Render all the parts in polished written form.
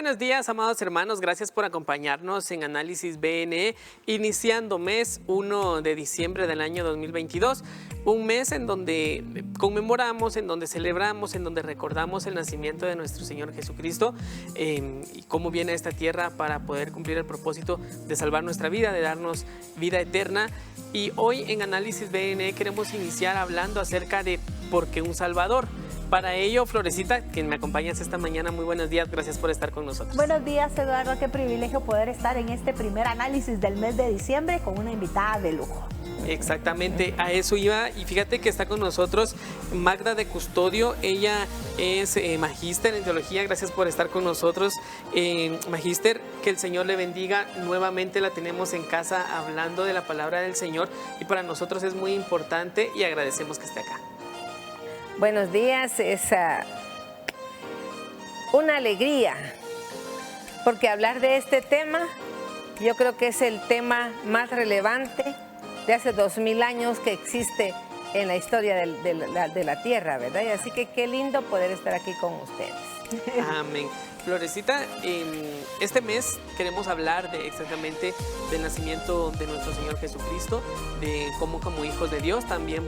buenos días, amados hermanos. Gracias por acompañarnos en Análisis BNE, iniciando mes 1 de diciembre del año 2022. Un mes en donde conmemoramos, en donde celebramos, en donde recordamos el nacimiento de nuestro Señor Jesucristo y cómo viene a esta tierra para poder cumplir el propósito de salvar nuestra vida, de darnos vida eterna. Y hoy en Análisis BNE queremos iniciar hablando acerca de ¿por qué un Salvador? Para ello, Florecita, quien me acompañas esta mañana, muy buenos días, gracias por estar con nosotros. Buenos días, Eduardo, qué privilegio poder estar en este primer análisis del mes de diciembre con una invitada de lujo. Exactamente, a eso iba, y fíjate que está con nosotros Magda de Custodio. Ella es magíster en teología. Gracias por estar con nosotros, magíster, que el Señor le bendiga. Nuevamente la tenemos en casa hablando de la palabra del Señor y para nosotros es muy importante y agradecemos que esté acá. Buenos días, es una alegría, porque hablar de este tema, yo creo que es el tema más relevante de hace 2000 años que existe en la historia de la tierra, ¿verdad? Y así que qué lindo poder estar aquí con ustedes. Amén. Florecita, este mes queremos hablar exactamente del nacimiento de nuestro Señor Jesucristo, de cómo como hijos de Dios también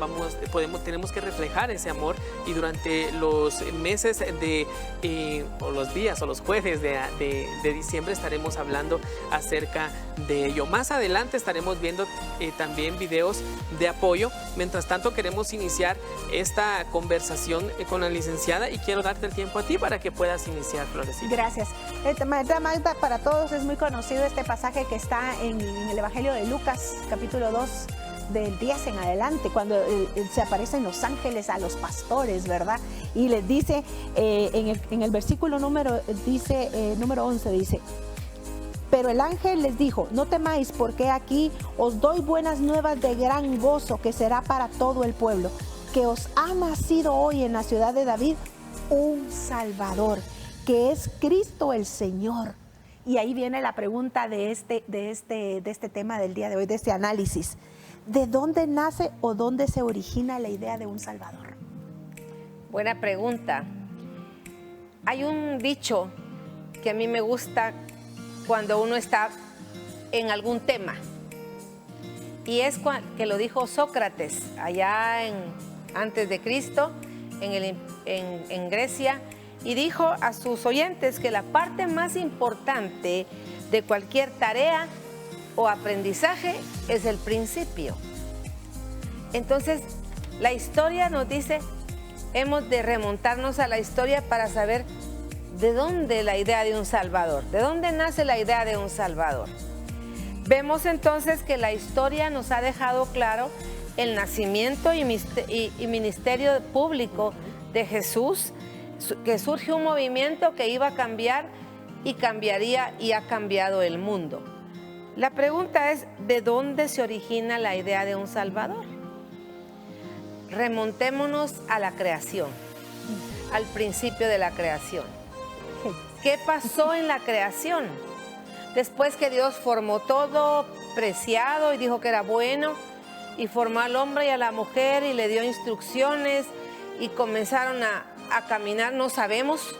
tenemos que reflejar ese amor, y durante los meses o los días o los jueves de diciembre estaremos hablando acerca de ello. Más adelante estaremos viendo también videos de apoyo. Mientras tanto queremos iniciar esta conversación con la licenciada y quiero darte el tiempo a ti para que puedas iniciar, Florecita. Gracias. Magda, para todos es muy conocido este pasaje que está en el Evangelio de Lucas, capítulo 2, del 10 en adelante, cuando se aparecen los ángeles a los pastores, ¿verdad? Y les dice, en el versículo número 11, dice: pero el ángel les dijo, no temáis, porque aquí os doy buenas nuevas de gran gozo, que será para todo el pueblo, que os ha nacido hoy en la ciudad de David un Salvador, que es Cristo el Señor. Y ahí viene la pregunta de este tema del día de hoy, de este análisis. ¿De dónde nace o dónde se origina la idea de un Salvador? Buena pregunta. Hay un dicho que a mí me gusta cuando uno está en algún tema, y es que lo dijo Sócrates allá antes de Cristo en Grecia, y dijo a sus oyentes que la parte más importante de cualquier tarea o aprendizaje es el principio. Entonces, la historia nos dice, hemos de remontarnos a la historia para saber de dónde la idea de un Salvador, de dónde nace la idea de un Salvador. Vemos entonces que la historia nos ha dejado claro el nacimiento y ministerio público de Jesús, que surge un movimiento que iba a cambiar y cambiaría y ha cambiado el mundo. La pregunta es, ¿de dónde se origina la idea de un Salvador? Remontémonos a la creación, al principio de la creación. ¿Qué pasó en la creación? Después que Dios formó todo preciado y dijo que era bueno, y formó al hombre y a la mujer y le dio instrucciones y comenzaron a caminar, no sabemos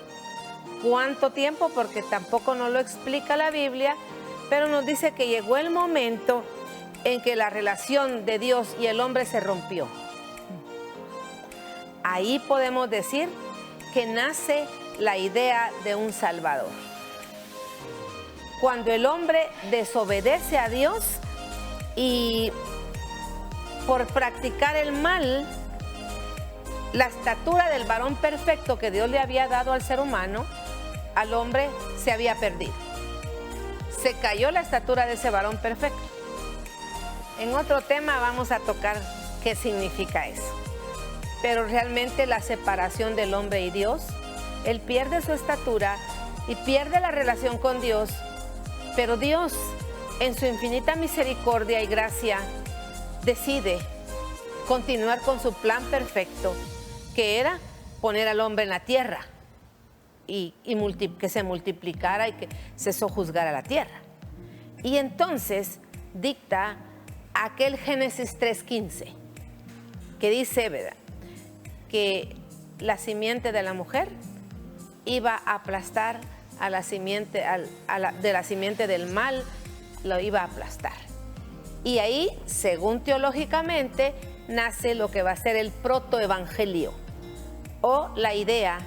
cuánto tiempo porque tampoco nos lo explica la Biblia, pero nos dice que llegó el momento en que la relación de Dios y el hombre se rompió. Ahí podemos decir que nace la idea de un Salvador. Cuando el hombre desobedece a Dios y por practicar el mal, la estatura del varón perfecto que Dios le había dado al ser humano, al hombre se había perdido. Se cayó la estatura de ese varón perfecto. En otro tema vamos a tocar qué significa eso. Pero realmente la separación del hombre y Dios, él pierde su estatura y pierde la relación con Dios, pero Dios, en su infinita misericordia y gracia, decide continuar con su plan perfecto, que era poner al hombre en la tierra y que se multiplicara y que se sojuzgara la tierra. Y entonces dicta aquel Génesis 3:15, que dice, ¿verdad?, que la simiente de la mujer iba a aplastar a la simiente, de la simiente del mal, lo iba a aplastar. Y ahí, según teológicamente, nace lo que va a ser el protoevangelio, o la idea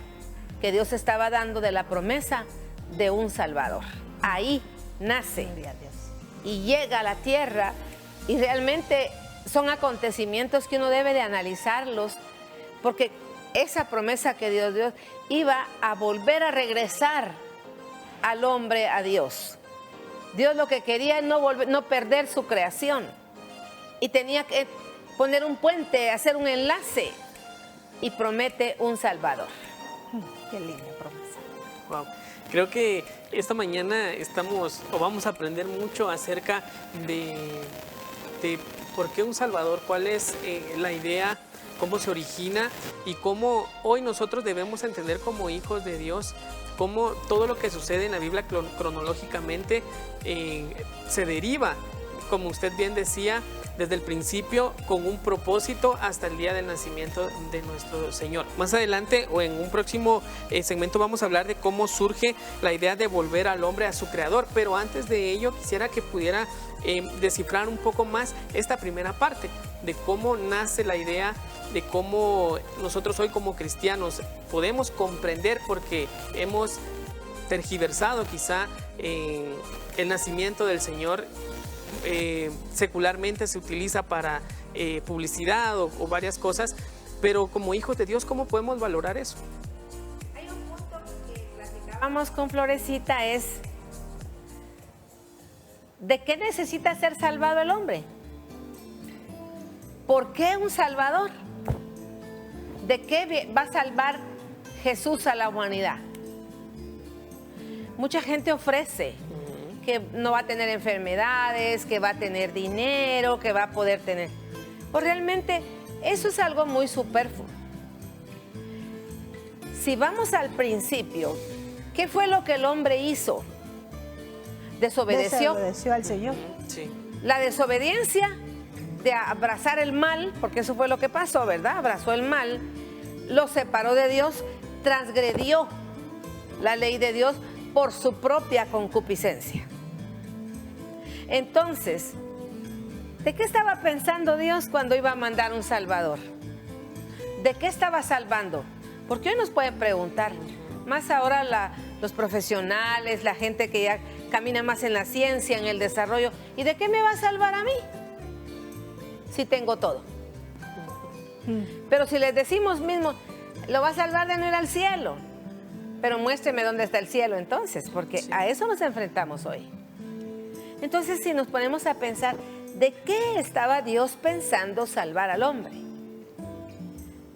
que Dios estaba dando de la promesa de un Salvador. Ahí nace y llega a la tierra, y realmente son acontecimientos que uno debe de analizarlos, porque esa promesa que Dios dio iba a volver a regresar al hombre a Dios. Dios lo que quería es no perder su creación, y tenía que poner un puente, hacer un enlace, y promete un Salvador. Qué linda promesa. Wow. Creo que esta mañana vamos a aprender mucho acerca de por qué un Salvador, cuál es la idea, cómo se origina y cómo hoy nosotros debemos entender como hijos de Dios, cómo todo lo que sucede en la Biblia cronológicamente se deriva, como usted bien decía, desde el principio con un propósito hasta el día del nacimiento de nuestro Señor. Más adelante o en un próximo segmento vamos a hablar de cómo surge la idea de volver al hombre a su creador, pero antes de ello quisiera que pudiera descifrar un poco más esta primera parte de cómo nace la idea, de cómo nosotros hoy como cristianos podemos comprender, porque hemos tergiversado quizá el nacimiento del Señor. Secularmente se utiliza para publicidad o varias cosas, pero como hijos de Dios, ¿cómo podemos valorar eso? Hay un punto que platicábamos con Florecita, es ¿de qué necesita ser salvado el hombre? ¿Por qué un Salvador? ¿De qué va a salvar Jesús a la humanidad? Mucha gente ofrece que no va a tener enfermedades, que va a tener dinero, que va a poder tener. Pues realmente eso es algo muy superfluo. Si vamos al principio, ¿qué fue lo que el hombre hizo? Desobedeció. Desobedeció al Señor. Sí. La desobediencia de abrazar el mal, porque eso fue lo que pasó, ¿verdad? Abrazó el mal, lo separó de Dios, transgredió la ley de Dios por su propia concupiscencia. Entonces, ¿de qué estaba pensando Dios cuando iba a mandar un Salvador? ¿De qué estaba salvando? Porque hoy nos pueden preguntar, más ahora los profesionales, la gente que ya camina más en la ciencia, en el desarrollo, ¿y de qué me va a salvar a mí? Si tengo todo. Pero si les decimos mismo, lo va a salvar de no ir al cielo, pero muéstreme dónde está el cielo entonces, porque sí, a eso nos enfrentamos hoy. Entonces, si nos ponemos a pensar, ¿de qué estaba Dios pensando salvar al hombre?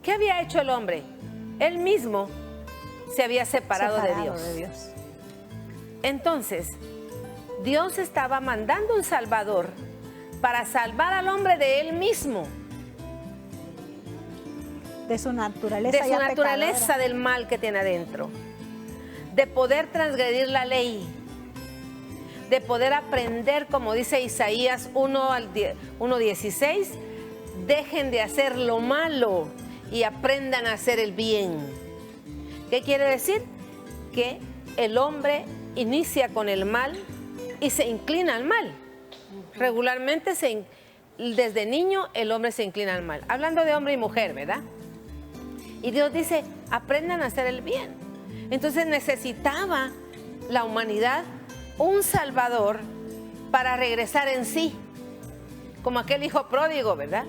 ¿Qué había hecho el hombre? Él mismo se había separado de Dios. Entonces, Dios estaba mandando un Salvador para salvar al hombre de él mismo. De su naturaleza. De su naturaleza del mal que tiene adentro. De poder transgredir la ley. De poder aprender, como dice Isaías 1:16, dejen de hacer lo malo y aprendan a hacer el bien. ¿Qué quiere decir? Que el hombre inicia con el mal y se inclina al mal. Regularmente, desde niño, el hombre se inclina al mal. Hablando de hombre y mujer, ¿verdad? Y Dios dice, aprendan a hacer el bien. Entonces necesitaba la humanidad un Salvador para regresar en sí. Como aquel hijo pródigo, ¿verdad?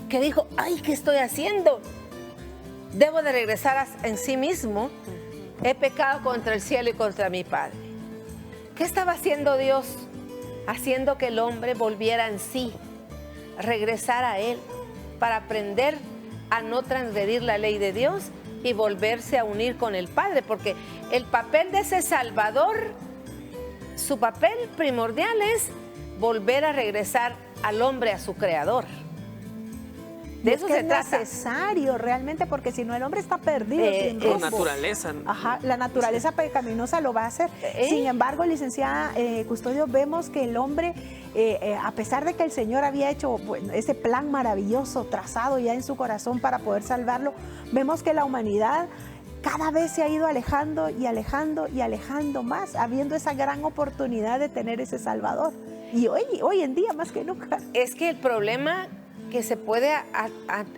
Que dijo, ay, ¿qué estoy haciendo? Debo de regresar en sí mismo. He pecado contra el cielo y contra mi Padre. ¿Qué estaba haciendo Dios? Haciendo que el hombre volviera en sí, regresar a Él, para aprender a no transgredir la ley de Dios y volverse a unir con el Padre. Porque el papel de ese Salvador, su papel primordial es volver a regresar al hombre a su Creador. De eso se trata. Es necesario realmente, porque si no el hombre está perdido. Sin rumbo. Naturaleza. Ajá, la naturaleza pecaminosa lo va a hacer. Sin embargo, licenciada Custodio, vemos que el hombre, a pesar de que el Señor había hecho ese plan maravilloso trazado ya en su corazón para poder salvarlo, vemos que la humanidad cada vez se ha ido alejando y alejando y alejando más, habiendo esa gran oportunidad de tener ese Salvador. Y hoy en día más que nunca. Es que el problema que se puede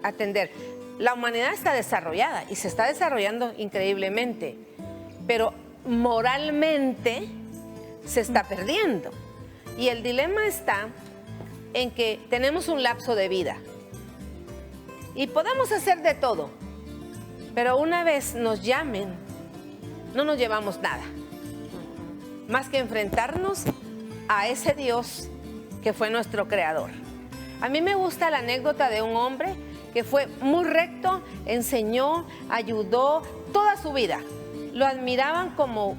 atender, la humanidad está desarrollada y se está desarrollando increíblemente, pero moralmente se está perdiendo. Y el dilema está en que tenemos un lapso de vida y podemos hacer de todo, pero una vez nos llamen, no nos llevamos nada, más que enfrentarnos a ese Dios que fue nuestro creador. A mí me gusta la anécdota de un hombre que fue muy recto, enseñó, ayudó toda su vida. Lo admiraban como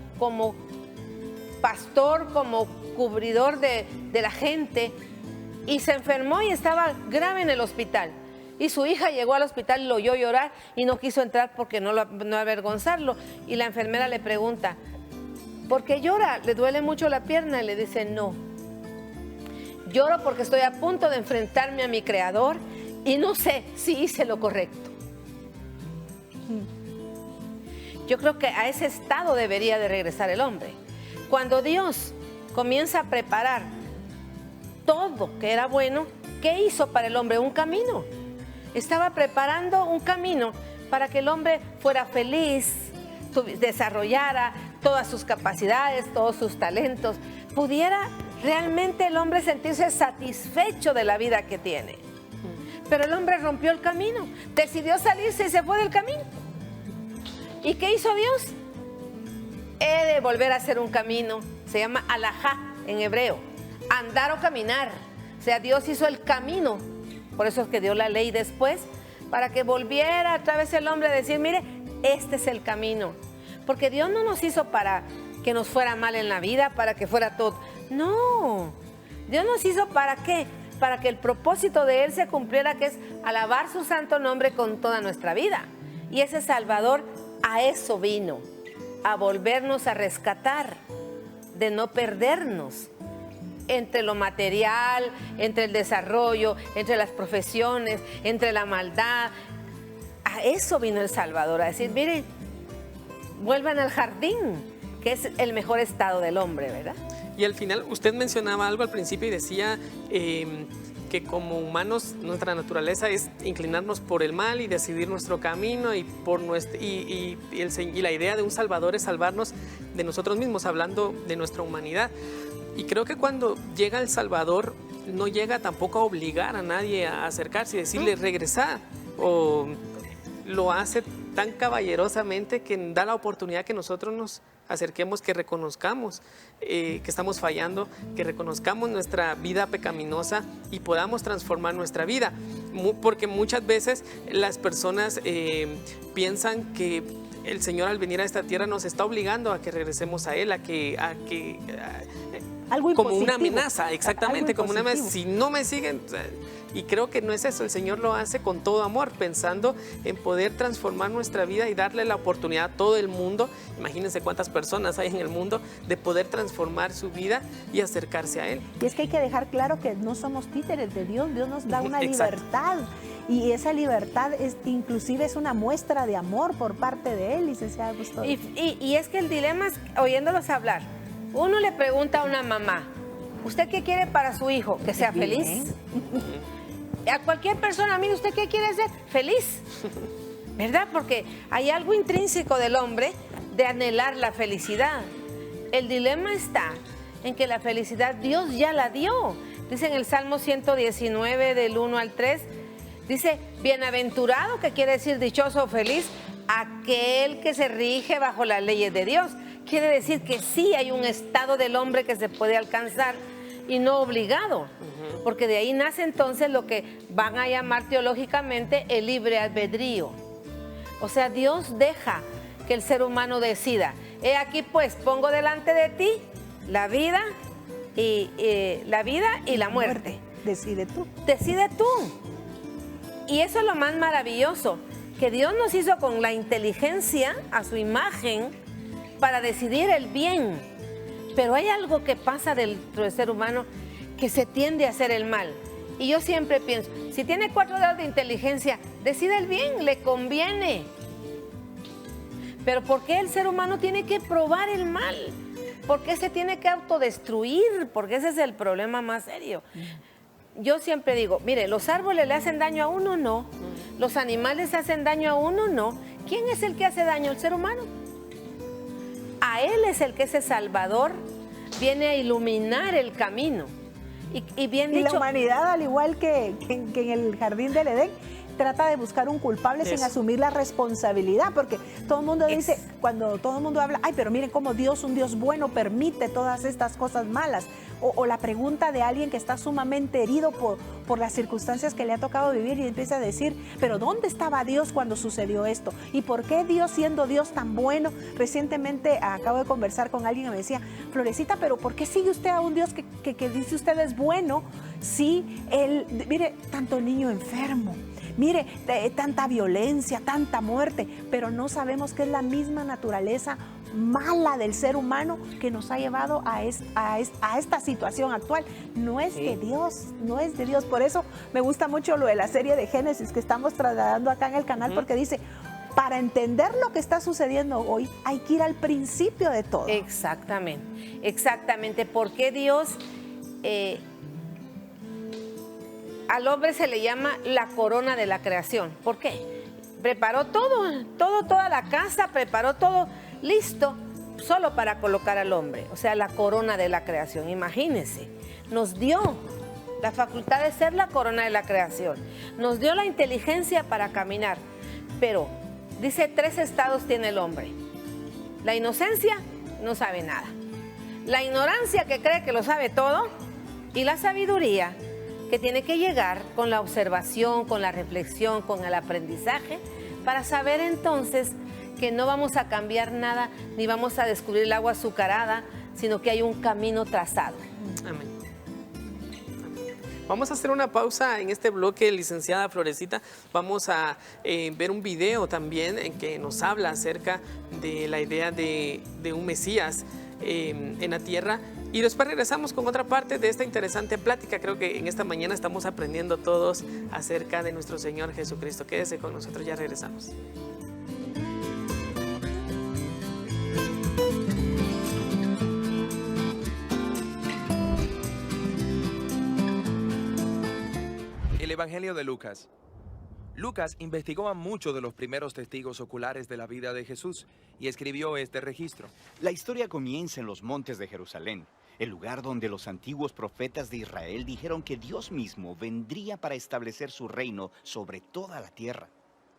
pastor, como cubridor de la gente, y se enfermó y estaba grave en el hospital. Y su hija llegó al hospital y lo oyó llorar y no quiso entrar porque no avergonzarlo. Y la enfermera le pregunta, ¿por qué llora? ¿Le duele mucho la pierna? Y le dice, no. Lloro porque estoy a punto de enfrentarme a mi Creador y no sé si hice lo correcto. Yo creo que a ese estado debería de regresar el hombre. Cuando Dios comienza a preparar todo que era bueno, ¿qué hizo para el hombre? Un camino. Estaba preparando un camino para que el hombre fuera feliz, desarrollara todas sus capacidades, todos sus talentos, pudiera realmente el hombre sentirse satisfecho de la vida que tiene. Pero el hombre rompió el camino, decidió salirse y se fue del camino. ¿Y qué hizo Dios? He de volver a hacer un camino, se llama alajá en hebreo, andar o caminar. O sea, Dios hizo el camino, por eso es que dio la ley después, para que volviera otra vez el hombre a decir, mire, este es el camino. Porque Dios no nos hizo para que nos fuera mal en la vida, para que fuera todo. No, Dios nos hizo ¿para qué? Para que el propósito de Él se cumpliera, que es alabar su santo nombre con toda nuestra vida. Y ese Salvador a eso vino, a volvernos a rescatar, de no perdernos entre lo material, entre el desarrollo, entre las profesiones, entre la maldad. A eso vino el Salvador, a decir, miren, vuelvan al jardín, que es el mejor estado del hombre, ¿verdad? Y al final, usted mencionaba algo al principio y decía que como humanos nuestra naturaleza es inclinarnos por el mal y decidir nuestro camino y la idea de un Salvador es salvarnos de nosotros mismos, hablando de nuestra humanidad. Y creo que cuando llega el Salvador no llega tampoco a obligar a nadie a acercarse y decirle regresar, o lo hace tan caballerosamente que da la oportunidad que nosotros nos acerquemos, que reconozcamos que estamos fallando, que reconozcamos nuestra vida pecaminosa y podamos transformar nuestra vida. Porque muchas veces las personas piensan que el Señor al venir a esta tierra nos está obligando a que regresemos a Él, algo como impositivo. una amenaza, exactamente, como una amenaza. Si no me siguen, y creo que no es eso, el Señor lo hace con todo amor, pensando en poder transformar nuestra vida y darle la oportunidad a todo el mundo. Imagínense cuántas personas hay en el mundo, de poder transformar su vida y acercarse a Él. Y es que hay que dejar claro que no somos títeres de Dios, Dios nos da una Exacto. libertad. Y esa libertad inclusive es una muestra de amor por parte de Él, licenciada Gustavo. Y es que el dilema es, oyéndolos hablar, uno le pregunta a una mamá, ¿usted qué quiere para su hijo? Que sea feliz. A cualquier persona, mire, ¿usted qué quiere ser? Feliz. ¿Verdad? Porque hay algo intrínseco del hombre de anhelar la felicidad. El dilema está en que la felicidad Dios ya la dio. Dice en el Salmo 119, del 1 al 3, dice, bienaventurado, que quiere decir dichoso o feliz, aquel que se rige bajo las leyes de Dios. Quiere decir que sí hay un estado del hombre que se puede alcanzar y no obligado, porque de ahí nace entonces lo que van a llamar teológicamente el libre albedrío. O sea, Dios deja que el ser humano decida. He aquí pues, pongo delante de ti la vida y la muerte. Decide tú. Decide tú. Y eso es lo más maravilloso, que Dios nos hizo con la inteligencia a su imagen para decidir el bien. Pero hay algo que pasa dentro del ser humano que se tiende a hacer el mal. Y yo siempre pienso, si tiene 4 dedos de inteligencia, decide el bien, le conviene. Pero ¿por qué el ser humano tiene que probar el mal? ¿Por qué se tiene que autodestruir? Porque ese es el problema más serio. Yo siempre digo, mire, ¿los árboles le hacen daño a uno? No. ¿Los animales hacen daño a uno? No. ¿Quién es el que hace daño? ¿El ser humano? A él es el que es el Salvador, viene a iluminar el camino. Y bien Y dicho, la humanidad, al igual que en el jardín del Edén, trata de buscar un culpable sin asumir la responsabilidad, porque todo el mundo dice, cuando todo el mundo habla, ay, pero miren cómo Dios, un Dios bueno, permite todas estas cosas malas. O la pregunta de alguien que está sumamente herido por las circunstancias que le ha tocado vivir y empieza a decir, pero ¿dónde estaba Dios cuando sucedió esto? ¿Y por qué Dios, siendo Dios tan bueno? Recientemente acabo de conversar con alguien que me decía, Florecita, pero ¿por qué sigue usted a un Dios que dice usted es bueno? Si él, mire, tanto niño enfermo, mire, tanta violencia, tanta muerte, pero no sabemos que es la misma naturaleza mala del ser humano que nos ha llevado a esta situación actual. No es de Dios, no es de Dios. Por eso me gusta mucho lo de la serie de Génesis que estamos trasladando acá en el canal, porque dice, para entender lo que está sucediendo hoy, hay que ir al principio de todo. Exactamente, exactamente. ¿Por qué Dios al hombre se le llama la corona de la creación? ¿Por qué? Preparó toda la casa, preparó todo listo, solo para colocar al hombre. O sea, la corona de la creación. Imagínense, nos dio la facultad de ser la corona de la creación. Nos dio la inteligencia para caminar. Pero, dice, 3 estados tiene el hombre. La inocencia, no sabe nada. La ignorancia, que cree que lo sabe todo. Y la sabiduría, que tiene que llegar con la observación, con la reflexión, con el aprendizaje, para saber entonces que no vamos a cambiar nada, ni vamos a descubrir el agua azucarada, sino que hay un camino trazado. Amén. Vamos a hacer una pausa en este bloque, licenciada Florecita. Vamos a ver un video también en que nos habla acerca de la idea de un Mesías en la tierra. Y después regresamos con otra parte de esta interesante plática. Creo que en esta mañana estamos aprendiendo todos acerca de nuestro Señor Jesucristo. Quédese con nosotros, ya regresamos. El Evangelio de Lucas. Lucas investigó a muchos de los primeros testigos oculares de la vida de Jesús y escribió este registro. La historia comienza en los montes de Jerusalén, el lugar donde los antiguos profetas de Israel dijeron que Dios mismo vendría para establecer su reino sobre toda la tierra.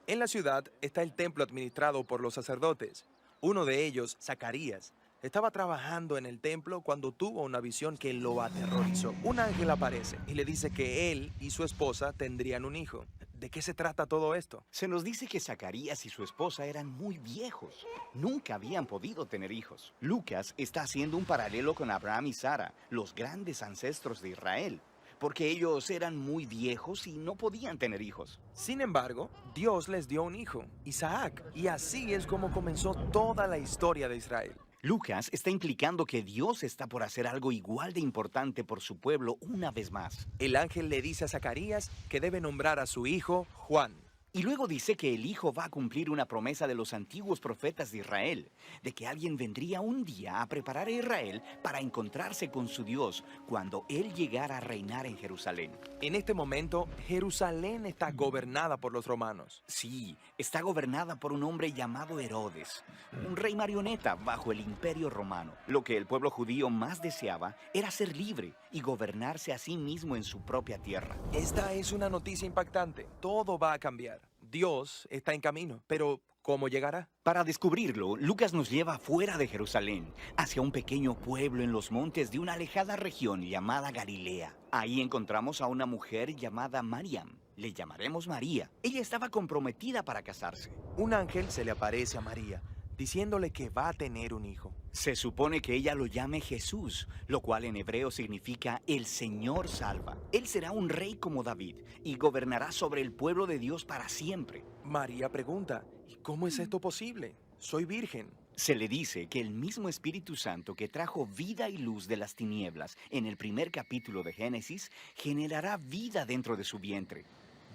En la ciudad está el templo administrado por los sacerdotes. Uno de ellos, Zacarías, estaba trabajando en el templo cuando tuvo una visión que lo aterrorizó. Un ángel aparece y le dice que él y su esposa tendrían un hijo. ¿De qué se trata todo esto? Se nos dice que Zacarías y su esposa eran muy viejos. Nunca habían podido tener hijos. Lucas está haciendo un paralelo con Abraham y Sara, los grandes ancestros de Israel, porque ellos eran muy viejos y no podían tener hijos. Sin embargo, Dios les dio un hijo, Isaac, y así es como comenzó toda la historia de Israel. Lucas está implicando que Dios está por hacer algo igual de importante por su pueblo una vez más. El ángel le dice a Zacarías que debe nombrar a su hijo Juan. Y luego dice que el hijo va a cumplir una promesa de los antiguos profetas de Israel, de que alguien vendría un día a preparar a Israel para encontrarse con su Dios cuando él llegara a reinar en Jerusalén. En este momento, Jerusalén está gobernada por los romanos. Sí, está gobernada por un hombre llamado Herodes, un rey marioneta bajo el imperio romano. Lo que el pueblo judío más deseaba era ser libre y gobernarse a sí mismo en su propia tierra. Esta es una noticia impactante. Todo va a cambiar. Dios está en camino, pero ¿cómo llegará? Para descubrirlo, Lucas nos lleva fuera de Jerusalén, hacia un pequeño pueblo en los montes de una alejada región llamada Galilea. Ahí encontramos a una mujer llamada Mariam. Le llamaremos María. Ella estaba comprometida para casarse. Un ángel se le aparece a María, diciéndole que va a tener un hijo. Se supone que ella lo llame Jesús, lo cual en hebreo significa el Señor salva. Él será un rey como David y gobernará sobre el pueblo de Dios para siempre. María pregunta, ¿y cómo es esto posible? Soy virgen. Se le dice que el mismo Espíritu Santo que trajo vida y luz de las tinieblas en el primer capítulo de Génesis generará vida dentro de su vientre.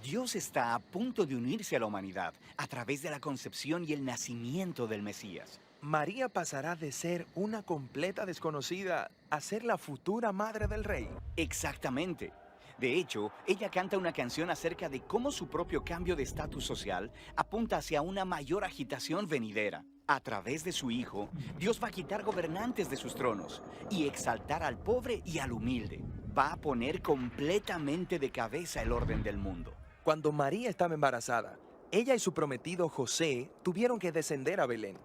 Dios está a punto de unirse a la humanidad a través de la concepción y el nacimiento del Mesías. María pasará de ser una completa desconocida a ser la futura madre del rey. Exactamente. De hecho, ella canta una canción acerca de cómo su propio cambio de estatus social apunta hacia una mayor agitación venidera. A través de su hijo, Dios va a quitar gobernantes de sus tronos y exaltar al pobre y al humilde. Va a poner completamente de cabeza el orden del mundo. Cuando María estaba embarazada, ella y su prometido José tuvieron que descender a Belén.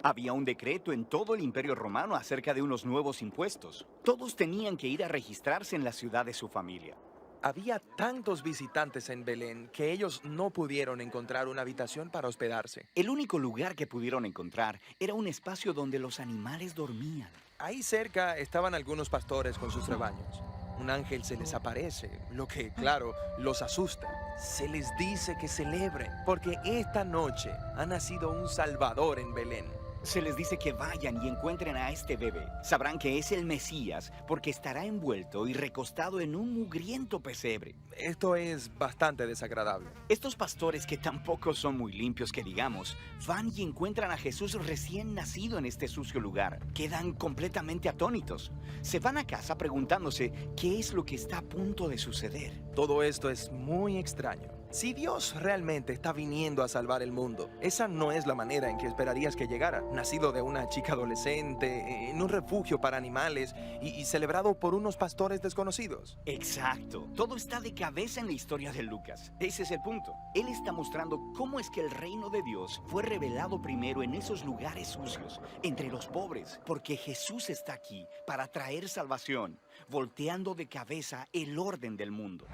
Había un decreto en todo el Imperio Romano acerca de unos nuevos impuestos. Todos tenían que ir a registrarse en la ciudad de su familia. Había tantos visitantes en Belén que ellos no pudieron encontrar una habitación para hospedarse. El único lugar que pudieron encontrar era un espacio donde los animales dormían. Ahí cerca estaban algunos pastores con sus rebaños. Un ángel se les aparece, lo que, claro, los asusta. Se les dice que celebren, porque esta noche ha nacido un Salvador en Belén. Se les dice que vayan y encuentren a este bebé. Sabrán que es el Mesías porque estará envuelto y recostado en un mugriento pesebre. Esto es bastante desagradable. Estos pastores, que tampoco son muy limpios que digamos, van y encuentran a Jesús recién nacido en este sucio lugar. Quedan completamente atónitos. Se van a casa preguntándose qué es lo que está a punto de suceder. Todo esto es muy extraño. Si Dios realmente está viniendo a salvar el mundo, esa no es la manera en que esperarías que llegara. Nacido de una chica adolescente, en un refugio para animales y celebrado por unos pastores desconocidos. Exacto. Todo está de cabeza en la historia de Lucas. Ese es el punto. Él está mostrando cómo es que el reino de Dios fue revelado primero en esos lugares sucios, entre los pobres, porque Jesús está aquí para traer salvación, volteando de cabeza el orden del mundo.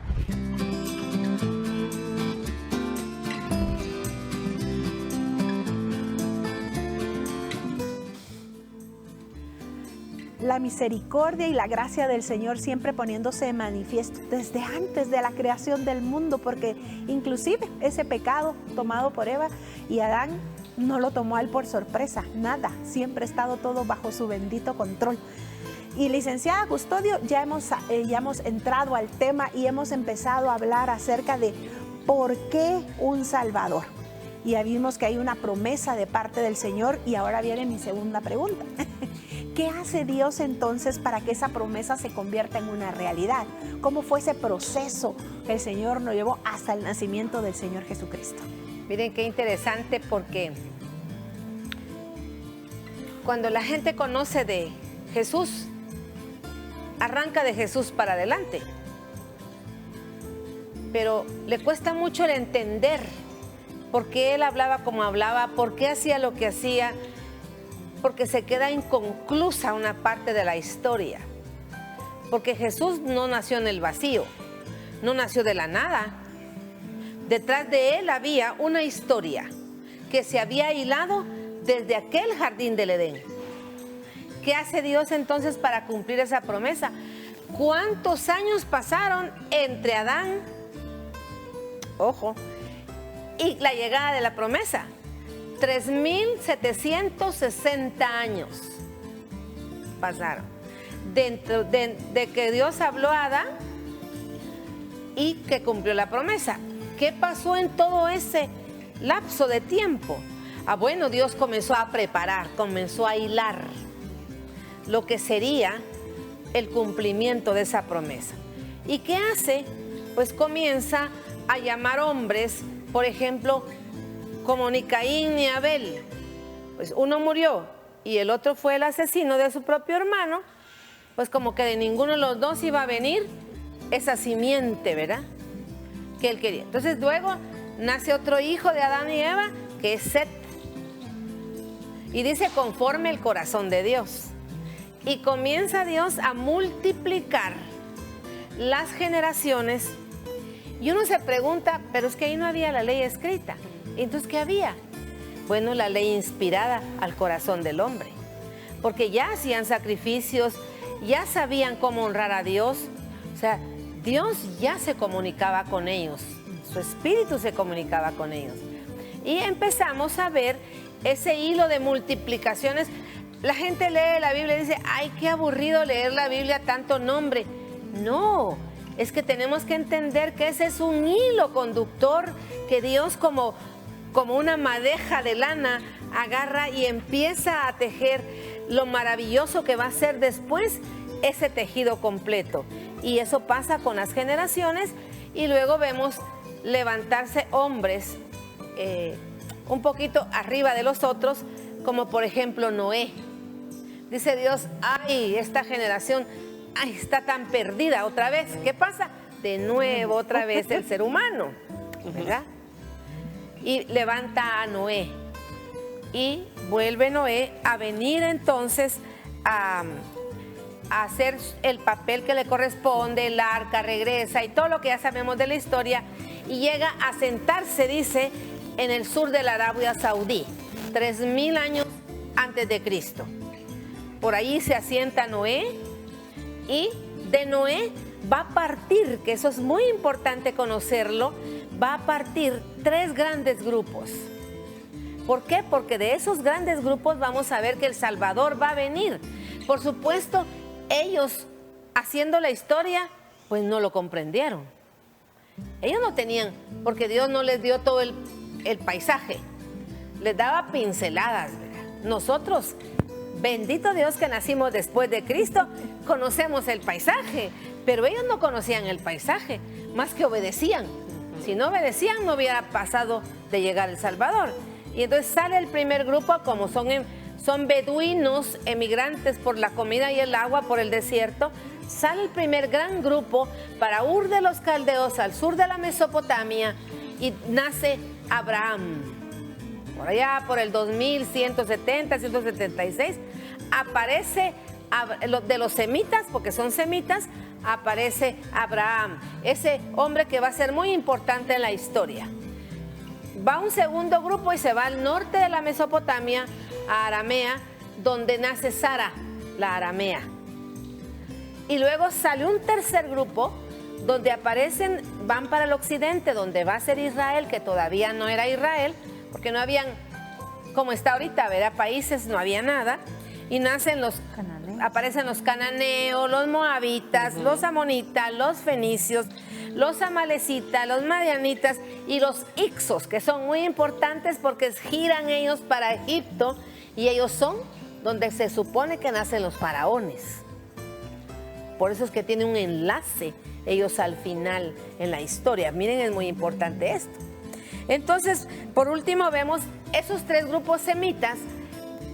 La misericordia y la gracia del Señor siempre poniéndose de manifiesto desde antes de la creación del mundo, porque inclusive ese pecado tomado por Eva y Adán no lo tomó a él por sorpresa, nada, siempre ha estado todo bajo su bendito control. Y licenciada Custodio, ya hemos entrado al tema y hemos empezado a hablar acerca de por qué un Salvador. Y ya vimos que hay una promesa de parte del Señor y ahora viene mi segunda pregunta. ¿Qué hace Dios entonces para que esa promesa se convierta en una realidad? ¿Cómo fue ese proceso que el Señor nos llevó hasta el nacimiento del Señor Jesucristo? Miren qué interesante, porque cuando la gente conoce de Jesús, arranca de Jesús para adelante. Pero le cuesta mucho el entender por qué Él hablaba como hablaba, por qué hacía lo que hacía, porque se queda inconclusa una parte de la historia. Porque Jesús no nació en el vacío, no nació de la nada. Detrás de Él había una historia que se había hilado desde aquel jardín del Edén. ¿Qué hace Dios entonces para cumplir esa promesa? ¿Cuántos años pasaron entre Adán, ojo, y la llegada de la promesa? 3.760 años pasaron dentro de que Dios habló a Adán y que cumplió la promesa. ¿Qué pasó en todo ese lapso de tiempo? Bueno, Dios comenzó a preparar, comenzó a hilar lo que sería el cumplimiento de esa promesa. ¿Y qué hace? Pues comienza a llamar hombres, por ejemplo, como ni Caín ni Abel. Pues uno murió y el otro fue el asesino de su propio hermano, pues como que de ninguno de los dos iba a venir esa simiente, ¿verdad?, que él quería. Entonces luego nace otro hijo de Adán y Eva, que es Set. Y dice conforme el corazón de Dios. Y comienza Dios a multiplicar las generaciones. Y uno se pregunta, pero es que ahí no había la ley escrita. Entonces, ¿qué había? Bueno, la ley inspirada al corazón del hombre. Porque ya hacían sacrificios, ya sabían cómo honrar a Dios. O sea, Dios ya se comunicaba con ellos. Su espíritu se comunicaba con ellos. Y empezamos a ver ese hilo de multiplicaciones. La gente lee la Biblia y dice, ay, qué aburrido leer la Biblia, tanto nombre. No, es que tenemos que entender que ese es un hilo conductor que Dios como una madeja de lana agarra y empieza a tejer lo maravilloso que va a ser después ese tejido completo. Y eso pasa con las generaciones, y luego vemos levantarse hombres un poquito arriba de los otros, como por ejemplo Noé. Dice Dios, ay, esta generación, ay, está tan perdida otra vez. ¿Qué pasa? De nuevo, otra vez el ser humano, ¿verdad? Y levanta a Noé. Y vuelve Noé a venir entonces a hacer el papel que le corresponde, el arca regresa y todo lo que ya sabemos de la historia, y llega a sentarse, dice, en el sur de la Arabia Saudí, 3000 años antes de Cristo. Por ahí se asienta Noé, y de Noé va a partir, que eso es muy importante conocerlo, va a partir 3 grandes grupos. ¿Por qué? Porque de esos grandes grupos vamos a ver que el Salvador va a venir. Por supuesto, ellos, haciendo la historia, pues no lo comprendieron. Ellos no tenían, porque Dios no les dio todo el paisaje, les daba pinceladas, ¿verdad? Nosotros, bendito Dios que nacimos después de Cristo, conocemos el paisaje, pero ellos no conocían el paisaje, más que obedecían. Si no obedecían, no hubiera pasado de llegar el Salvador. Y entonces sale el primer grupo, como son beduinos, emigrantes por la comida y el agua, por el desierto. Sale el primer gran grupo para Ur de los Caldeos, al sur de la Mesopotamia, y nace Abraham. Por allá, por el 2170, 176, aparece de los semitas, porque son semitas, aparece Abraham, ese hombre que va a ser muy importante en la historia. Va un segundo grupo y se va al norte de la Mesopotamia, a Aramea, donde nace Sara, la aramea. Y luego sale un tercer grupo donde aparecen, van para el occidente, donde va a ser Israel, que todavía no era Israel, porque no habían, como está ahorita, ¿verdad? Países, no había nada. Y nacen aparecen los cananeos, los moabitas, los amonitas, los fenicios, los amalecitas, los madianitas y los ixos, que son muy importantes porque giran ellos para Egipto, y ellos son donde se supone que nacen los faraones. Por eso es que tiene un enlace ellos al final en la historia. Miren, es muy importante esto. Entonces, por último, vemos esos 3 grupos semitas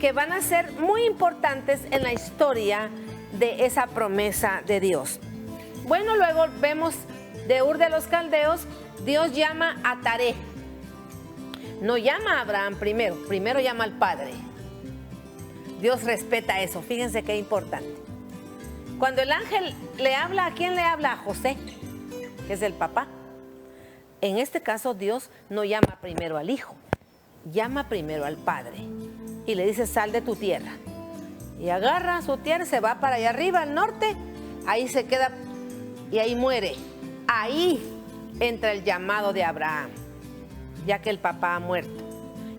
que van a ser muy importantes en la historia de esa promesa de Dios. Bueno, luego vemos de Ur de los Caldeos, Dios llama a Taré. No llama a Abraham primero llama al padre. Dios respeta eso, fíjense qué importante. Cuando el ángel le habla, ¿a quién le habla? A José, que es el papá. En este caso, Dios no llama primero al hijo, llama primero al padre. Y le dice, sal de tu tierra. Y agarra su tierra, se va para allá arriba, al norte, ahí se queda y ahí muere. Ahí entra el llamado de Abraham, ya que el papá ha muerto.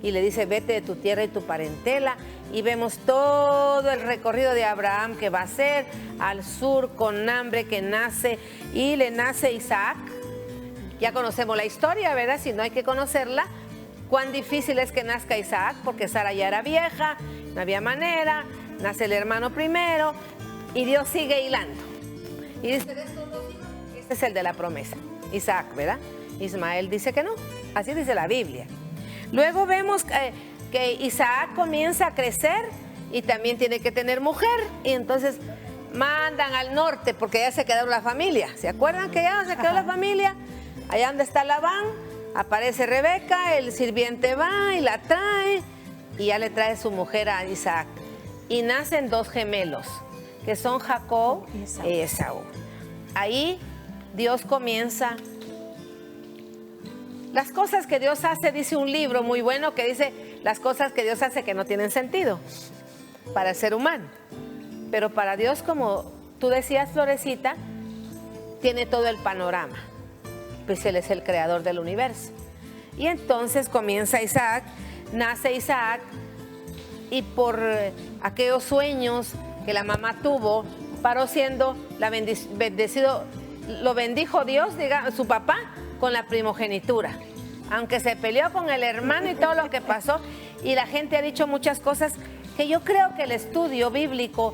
Y le dice, vete de tu tierra y tu parentela. Y vemos todo el recorrido de Abraham que va a hacer al sur con hambre, que nace, y le nace Isaac. Ya conocemos la historia, ¿verdad? Si no, hay que conocerla. Cuán difícil es que nazca Isaac, porque Sara ya era vieja, no había manera, nace el hermano primero, y Dios sigue hilando. Y dice, de estos 2 hijos, este es el de la promesa, Isaac, ¿verdad? Ismael dice que no, así dice la Biblia. Luego vemos que Isaac comienza a crecer y también tiene que tener mujer, y entonces mandan al norte, porque ya se quedó la familia. ¿Se acuerdan que ya se quedó la familia? Allá donde está Labán, aparece Rebeca, el sirviente va y la trae, y ya le trae su mujer a Isaac. Y nacen 2 gemelos, que son Jacob y Esaú. Ahí Dios comienza. Las cosas que Dios hace, dice un libro muy bueno que dice, las cosas que Dios hace que no tienen sentido para el ser humano. Pero para Dios, como tú decías, Florecita, tiene todo el panorama. Pues Él es el creador del universo. Y entonces comienza Isaac, nace Isaac, y por aquellos sueños que la mamá tuvo, paró siendo bendecido lo bendijo Dios, diga, su papá, con la primogenitura. Aunque se peleó con el hermano y todo lo que pasó, y la gente ha dicho muchas cosas que yo creo que el estudio bíblico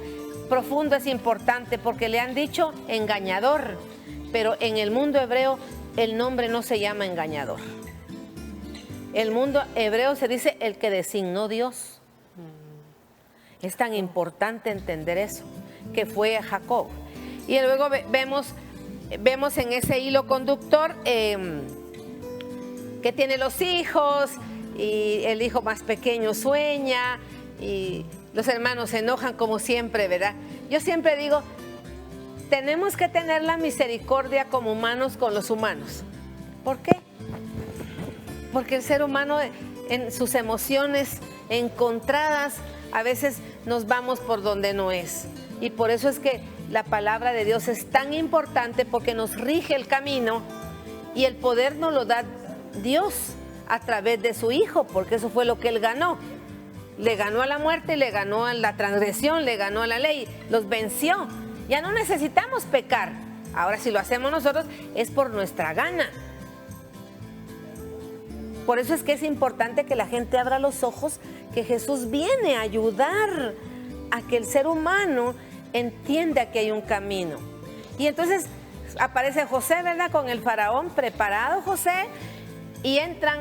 profundo es importante, porque le han dicho engañador, pero en el mundo hebreo el nombre no se llama engañador. El mundo hebreo se dice el que designó Dios. Es tan importante entender eso, que fue Jacob. Y luego vemos en ese hilo conductor que tiene los hijos, y el hijo más pequeño sueña, y los hermanos se enojan como siempre, ¿verdad? Yo siempre digo, tenemos que tener la misericordia como humanos con los humanos. ¿Por qué? Porque el ser humano en sus emociones encontradas a veces nos vamos por donde no es. Y por eso es que la palabra de Dios es tan importante, porque nos rige el camino, y el poder nos lo da Dios a través de su Hijo, porque eso fue lo que Él ganó. Le ganó a la muerte, le ganó a la transgresión, le ganó a la ley, los venció. Ya no necesitamos pecar. Ahora, si lo hacemos nosotros, es por nuestra gana. Por eso es que es importante que la gente abra los ojos, que Jesús viene a ayudar a que el ser humano entienda que hay un camino. Y entonces aparece José, ¿verdad? Con el faraón preparado, José, y entran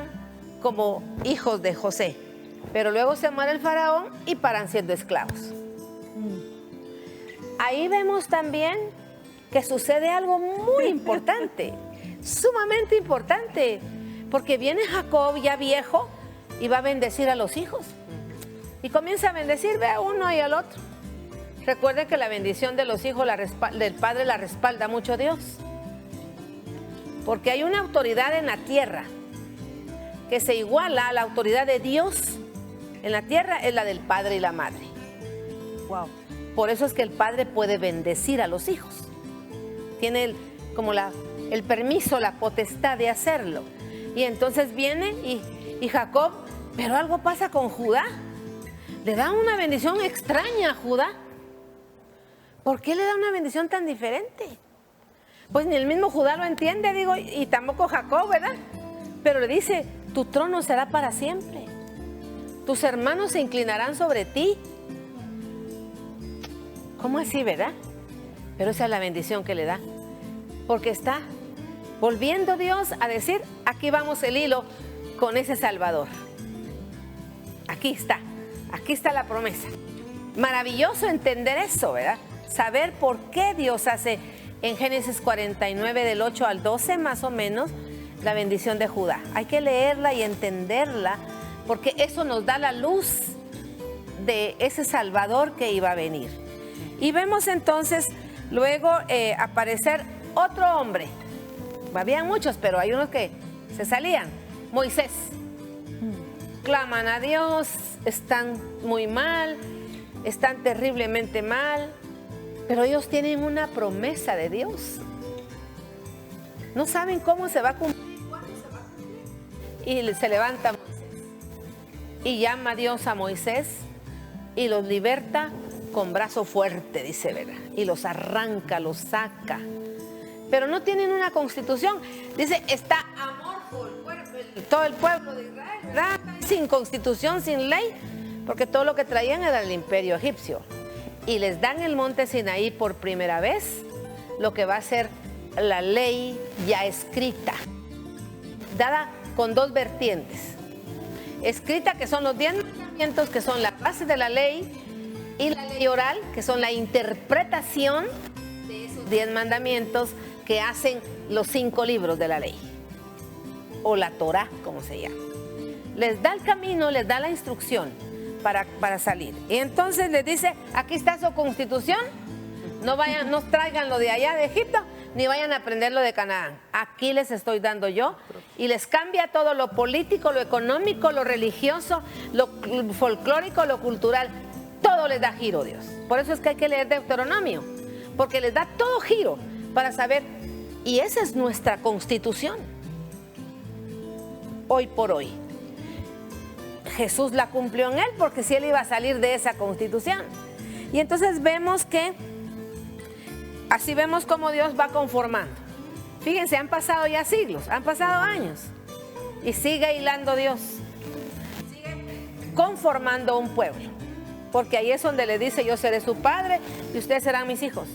como hijos de José. Pero luego se muere el faraón y paran siendo esclavos. Ahí vemos también que sucede algo muy importante, sumamente importante, porque viene Jacob ya viejo y va a bendecir a los hijos. Y comienza a bendecir, ve a uno y al otro. Recuerden que la bendición de los hijos del padre la respalda mucho Dios. Porque hay una autoridad en la tierra que se iguala a la autoridad de Dios en la tierra, es la del padre y la madre. Wow. Por eso es que el padre puede bendecir a los hijos. Tiene como el permiso, la potestad de hacerlo. Y entonces viene y Jacob, pero algo pasa con Judá. Le da una bendición extraña a Judá. ¿Por qué le da una bendición tan diferente? Pues ni el mismo Judá lo entiende, digo, y tampoco Jacob, ¿verdad? Pero le dice, tu trono será para siempre. Tus hermanos se inclinarán sobre ti. ¿Cómo así, verdad? Pero esa es la bendición que le da. Porque está volviendo Dios a decir, aquí vamos el hilo con ese Salvador. Aquí está la promesa. Maravilloso entender eso, ¿verdad? Saber por qué Dios hace en Génesis 49 del 8 al 12 más o menos la bendición de Judá. Hay que leerla y entenderla, porque eso nos da la luz de ese Salvador que iba a venir. Y vemos entonces luego aparecer otro hombre. Habían muchos, pero hay unos que se salían. Moisés. Claman a Dios, están muy mal, están terriblemente mal, pero ellos tienen una promesa de Dios. No saben cómo se va a cumplir, cuándo se va a cumplir. Y se levanta Moisés y llama a Dios a Moisés y los liberta con brazo fuerte, dice, ¿verdad? Y los arranca, los saca. Pero no tienen una constitución. Dice, está amorfo todo el pueblo de Israel, ¿verdad? Sin constitución, sin ley, porque todo lo que traían era el imperio egipcio. Y les dan el monte Sinaí por primera vez lo que va a ser la ley ya escrita, dada con dos vertientes. Escrita, que son los 10 mandamientos, que son la base de la ley, y la ley oral, que son la interpretación de esos 10 mandamientos que hacen los 5 libros de la ley, o la Torá, como se llama. Les da el camino, les da la instrucción para salir. Y entonces les dice, aquí está su constitución, no vayan, no traigan lo de allá de Egipto, ni vayan a aprender lo de Canaán. Aquí les estoy dando yo, y les cambia todo lo político, lo económico, lo religioso, lo folclórico, lo cultural. Todo les da giro, Dios. Por eso es que hay que leer Deuteronomio, porque les da todo giro para saber, y esa es nuestra constitución. Hoy por hoy. Jesús la cumplió en él, porque si él iba a salir de esa constitución. Y entonces vemos que, así vemos cómo Dios va conformando. Fíjense, han pasado ya siglos, han pasado años. Y sigue hilando Dios. Sigue conformando un pueblo. Porque ahí es donde le dice, yo seré su padre y ustedes serán mis hijos.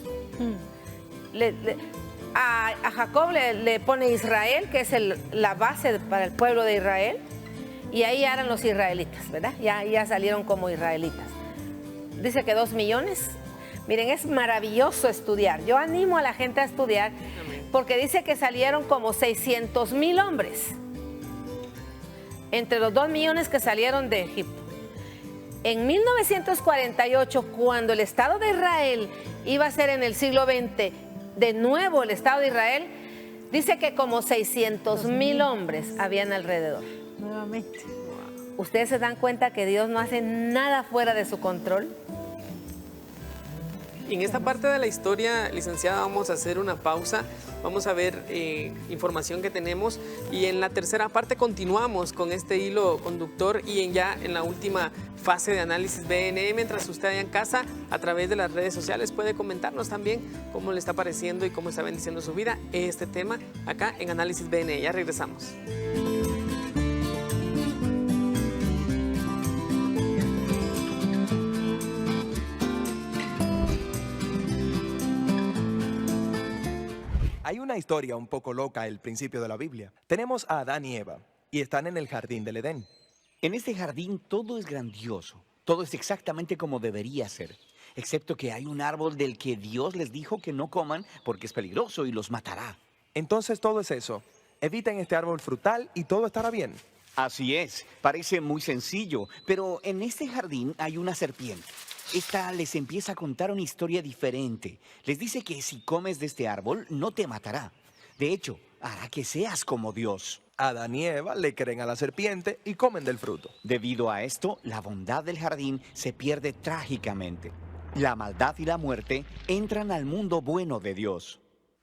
A Jacob le pone Israel, que es la base para el pueblo de Israel. Y ahí eran los israelitas, ¿verdad? Ya salieron como israelitas. Dice que 2 millones. Miren, es maravilloso estudiar. Yo animo a la gente a estudiar porque dice que salieron como 600,000 hombres entre los 2 millones que salieron de Egipto. En 1948, cuando el Estado de Israel iba a ser en el siglo XX de nuevo el Estado de Israel, dice que como 600,000 hombres habían alrededor. Nuevamente. ¿Ustedes se dan cuenta que Dios no hace nada fuera de su control? En esta parte de la historia, licenciada, vamos a hacer una pausa, vamos a ver información que tenemos y en la tercera parte continuamos con este hilo conductor y ya en la última fase de análisis BNE, mientras usted allá en casa a través de las redes sociales puede comentarnos también cómo le está pareciendo y cómo está bendiciendo su vida este tema acá en Análisis BNE. Ya regresamos. Hay una historia un poco loca al principio de la Biblia. Tenemos a Adán y Eva y están en el jardín del Edén. En este jardín todo es grandioso, todo es exactamente como debería ser, excepto que hay un árbol del que Dios les dijo que no coman porque es peligroso y los matará. Entonces todo es eso. Eviten este árbol frutal y todo estará bien. Así es, parece muy sencillo, pero en este jardín hay una serpiente. Esta les empieza a contar una historia diferente. Les dice que si comes de este árbol no te matará. De hecho, hará que seas como Dios. Adán y Eva le creen a la serpiente y comen del fruto. Debido a esto, la bondad del jardín se pierde trágicamente. La maldad y la muerte entran al mundo bueno de Dios.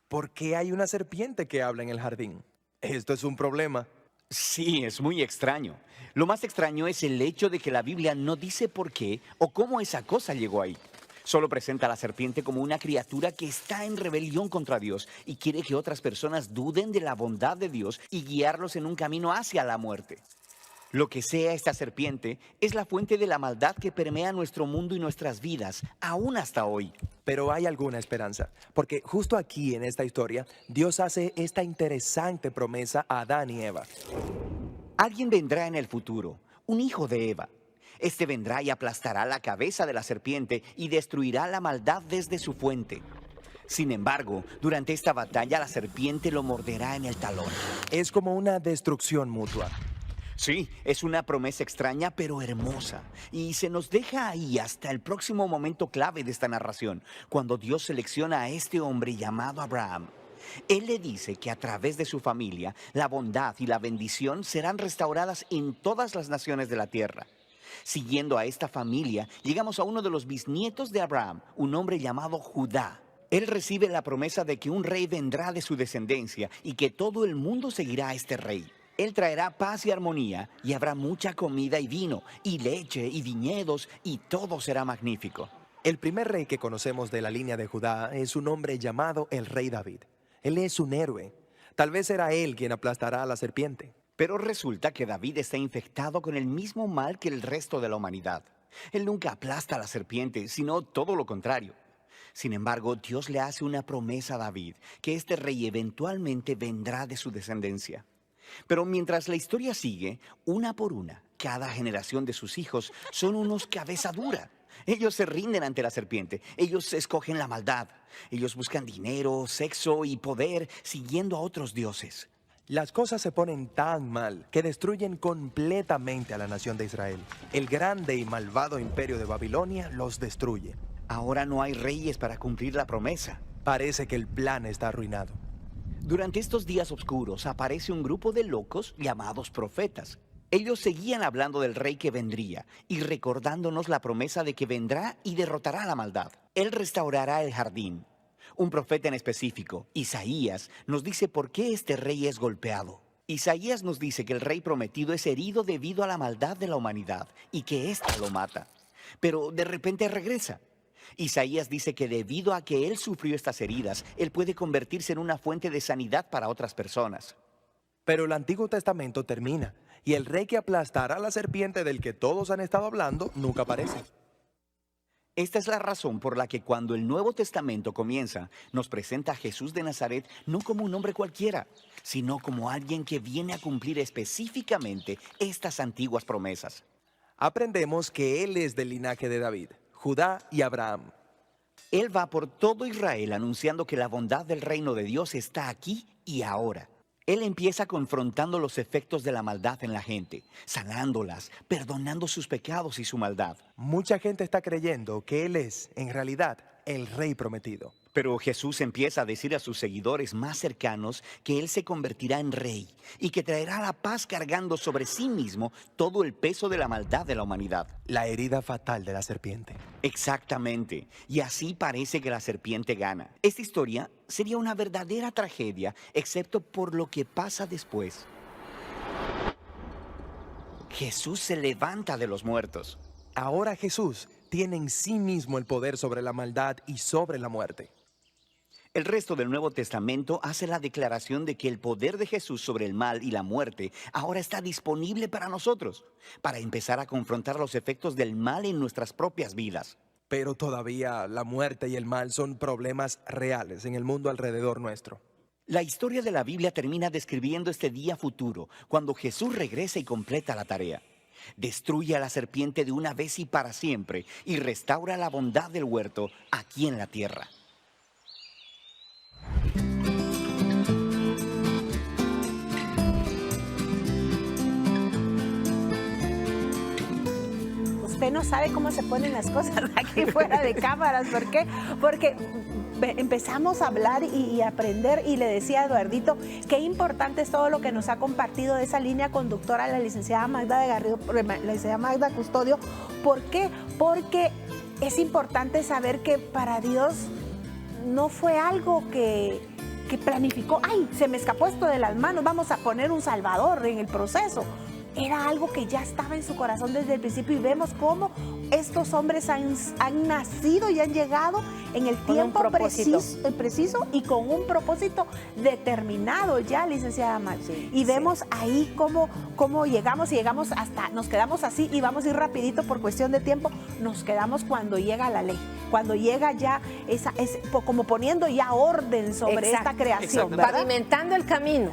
¿Por qué hay una serpiente que habla en el jardín? Esto es un problema. Sí, es muy extraño. Lo más extraño es el hecho de que la Biblia no dice por qué o cómo esa cosa llegó ahí. Solo presenta a la serpiente como una criatura que está en rebelión contra Dios y quiere que otras personas duden de la bondad de Dios y guiarlos en un camino hacia la muerte. Lo que sea esta serpiente es la fuente de la maldad que permea nuestro mundo y nuestras vidas, aún hasta hoy. Pero hay alguna esperanza, porque justo aquí en esta historia, Dios hace esta interesante promesa a Adán y Eva. Alguien vendrá en el futuro, un hijo de Eva. Este vendrá y aplastará la cabeza de la serpiente y destruirá la maldad desde su fuente. Sin embargo, durante esta batalla la serpiente lo morderá en el talón. Es como una destrucción mutua. Sí, es una promesa extraña pero hermosa. Y se nos deja ahí hasta el próximo momento clave de esta narración, cuando Dios selecciona a este hombre llamado Abraham. Él le dice que a través de su familia, la bondad y la bendición serán restauradas en todas las naciones de la tierra. Siguiendo a esta familia, llegamos a uno de los bisnietos de Abraham, un hombre llamado Judá. Él recibe la promesa de que un rey vendrá de su descendencia y que todo el mundo seguirá a este rey. Él traerá paz y armonía y habrá mucha comida y vino, y leche y viñedos, y todo será magnífico. El primer rey que conocemos de la línea de Judá es un hombre llamado el rey David. Él es un héroe. Tal vez será él quien aplastará a la serpiente. Pero resulta que David está infectado con el mismo mal que el resto de la humanidad. Él nunca aplasta a la serpiente, sino todo lo contrario. Sin embargo, Dios le hace una promesa a David, que este rey eventualmente vendrá de su descendencia. Pero mientras la historia sigue, una por una, cada generación de sus hijos son unos cabeza dura. Ellos se rinden ante la serpiente, ellos escogen la maldad, ellos buscan dinero, sexo y poder siguiendo a otros dioses. Las cosas se ponen tan mal que destruyen completamente a la nación de Israel. El grande y malvado imperio de Babilonia los destruye. Ahora no hay reyes para cumplir la promesa. Parece que el plan está arruinado. Durante estos días oscuros aparece un grupo de locos llamados profetas. Ellos seguían hablando del rey que vendría y recordándonos la promesa de que vendrá y derrotará la maldad. Él restaurará el jardín. Un profeta en específico, Isaías, nos dice por qué este rey es golpeado. Isaías nos dice que el rey prometido es herido debido a la maldad de la humanidad y que ésta lo mata. Pero de repente regresa. Isaías dice que debido a que Él sufrió estas heridas, Él puede convertirse en una fuente de sanidad para otras personas. Pero el Antiguo Testamento termina y el rey que aplastará a la serpiente del que todos han estado hablando nunca aparece. Esta es la razón por la que cuando el Nuevo Testamento comienza, nos presenta a Jesús de Nazaret no como un hombre cualquiera, sino como alguien que viene a cumplir específicamente estas antiguas promesas. Aprendemos que Él es del linaje de David, Judá y Abraham. Él va por todo Israel anunciando que la bondad del reino de Dios está aquí y ahora. Él empieza confrontando los efectos de la maldad en la gente, sanándolas, perdonando sus pecados y su maldad. Mucha gente está creyendo que Él es, en realidad, el rey prometido. Pero Jesús empieza a decir a sus seguidores más cercanos que Él se convertirá en rey y que traerá la paz cargando sobre sí mismo todo el peso de la maldad de la humanidad. La herida fatal de la serpiente. Exactamente. Y así parece que la serpiente gana. Esta historia sería una verdadera tragedia, excepto por lo que pasa después. Jesús se levanta de los muertos. Ahora Jesús tiene en sí mismo el poder sobre la maldad y sobre la muerte. El resto del Nuevo Testamento hace la declaración de que el poder de Jesús sobre el mal y la muerte ahora está disponible para nosotros, para empezar a confrontar los efectos del mal en nuestras propias vidas. Pero todavía la muerte y el mal son problemas reales en el mundo alrededor nuestro. La historia de la Biblia termina describiendo este día futuro, cuando Jesús regresa y completa la tarea. Destruye a la serpiente de una vez y para siempre y restaura la bondad del huerto aquí en la tierra. Usted no sabe cómo se ponen las cosas aquí fuera de cámaras. ¿Por qué? Porque empezamos a hablar y aprender, y le decía a Eduardito qué importante es todo lo que nos ha compartido de esa línea conductora la licenciada Magda de Garrido, la licenciada Magda Custodio. ¿Por qué? Porque es importante saber que para Dios no fue algo que planificó, ay, se me escapó esto de las manos, vamos a poner un salvador en el proceso. Era algo que ya estaba en su corazón desde el principio, y vemos cómo estos hombres han nacido y han llegado en el tiempo preciso y con un propósito determinado ya, licenciada Magda. Sí, y vemos ahí cómo llegamos hasta, nos quedamos así, y vamos a ir rapidito por cuestión de tiempo, nos quedamos cuando llega la ley, cuando llega ya como poniendo ya orden sobre esta creación, ¿verdad? Pavimentando el camino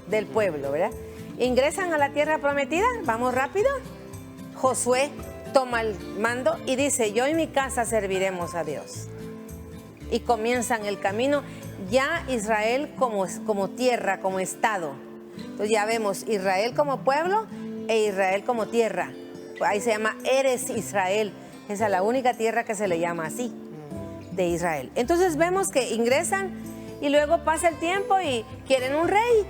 del pueblo, ¿verdad? Ingresan a la tierra prometida, vamos rápido. Josué toma el mando y dice: yo y mi casa serviremos a Dios. Y comienzan el camino, ya Israel como tierra, como estado. Entonces ya vemos Israel como pueblo e Israel como tierra. Ahí se llama Eres Israel. Esa es la única tierra que se le llama así, de Israel. Entonces vemos que ingresan y luego pasa el tiempo y quieren un rey.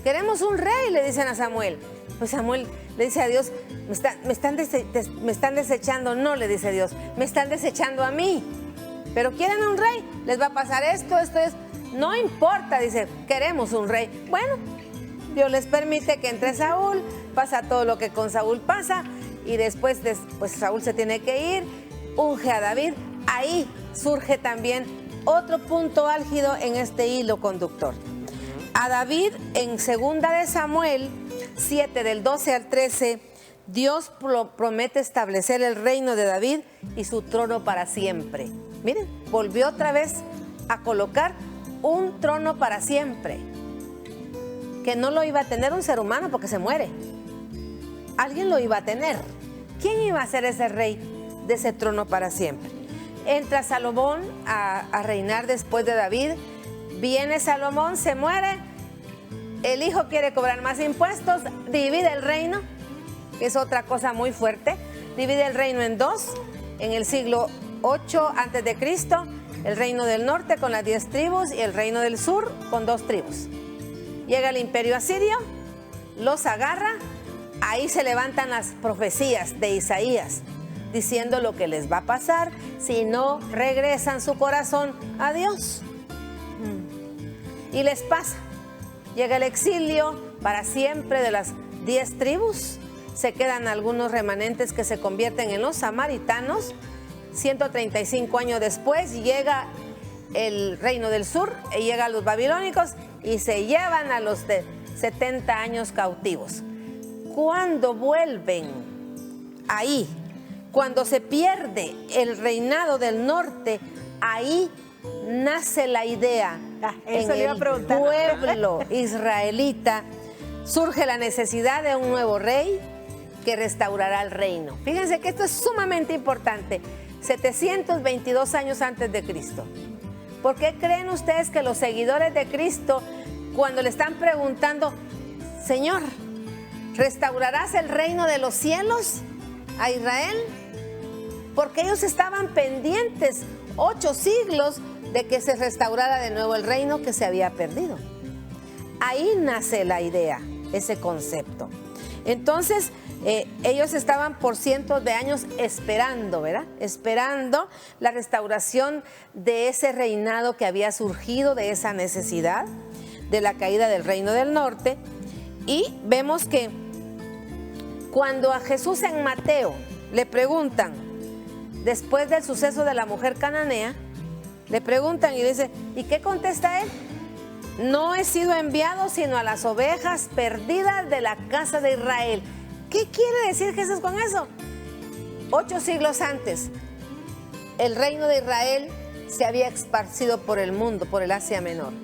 Queremos un rey, le dicen a Samuel. Pues Samuel le dice a Dios: me están desechando. No, le dice Dios, me están desechando a mí. Pero quieren un rey, les va a pasar esto. No importa, dice, queremos un rey. Bueno, Dios les permite que entre Saúl, pasa todo lo que con Saúl pasa, y después pues Saúl se tiene que ir, unge a David. Ahí surge también otro punto álgido en este hilo conductor. A David, en 2 de Samuel 7, del 12 al 13, Dios promete establecer el reino de David y su trono para siempre. Miren, volvió otra vez a colocar un trono para siempre, que no lo iba a tener un ser humano porque se muere. Alguien lo iba a tener. ¿Quién iba a ser ese rey de ese trono para siempre? Entra Salomón a reinar después de David. Viene Salomón, se muere, el hijo quiere cobrar más impuestos, divide el reino, que es otra cosa muy fuerte, divide el reino en dos, en el siglo 8 a.C., el reino del norte con las 10 tribus y el reino del sur con 2 tribus. Llega el imperio asirio, los agarra, ahí se levantan las profecías de Isaías, diciendo lo que les va a pasar si no regresan su corazón a Dios. Y les pasa, llega el exilio para siempre de las 10 tribus, se quedan algunos remanentes que se convierten en los samaritanos, 135 años después llega el reino del sur, y llegan los babilónicos y se llevan a los de 70 años cautivos. Cuando vuelven ahí, cuando se pierde el reinado del norte, ahí nace la idea. Eso en le iba a el preguntar. pueblo israelita surge la necesidad de un nuevo rey que restaurará el reino. Fíjense que esto es sumamente importante. 722 años antes de Cristo. ¿Por qué creen ustedes que los seguidores de Cristo, cuando le están preguntando, Señor, ¿restaurarás el reino de los cielos a Israel? Porque ellos estaban pendientes 8 siglos de que se restaurara de nuevo el reino que se había perdido. Ahí nace la idea, ese concepto. Entonces, ellos estaban por cientos de años esperando, ¿verdad? Esperando la restauración de ese reinado que había surgido de esa necesidad de la caída del reino del norte. Y vemos que cuando a Jesús en Mateo le preguntan, después del suceso de la mujer cananea, le preguntan y dice, ¿y qué contesta él? No he sido enviado sino a las ovejas perdidas de la casa de Israel. ¿Qué quiere decir Jesús con eso? 8 siglos antes, el reino de Israel se había esparcido por el mundo, por el Asia Menor.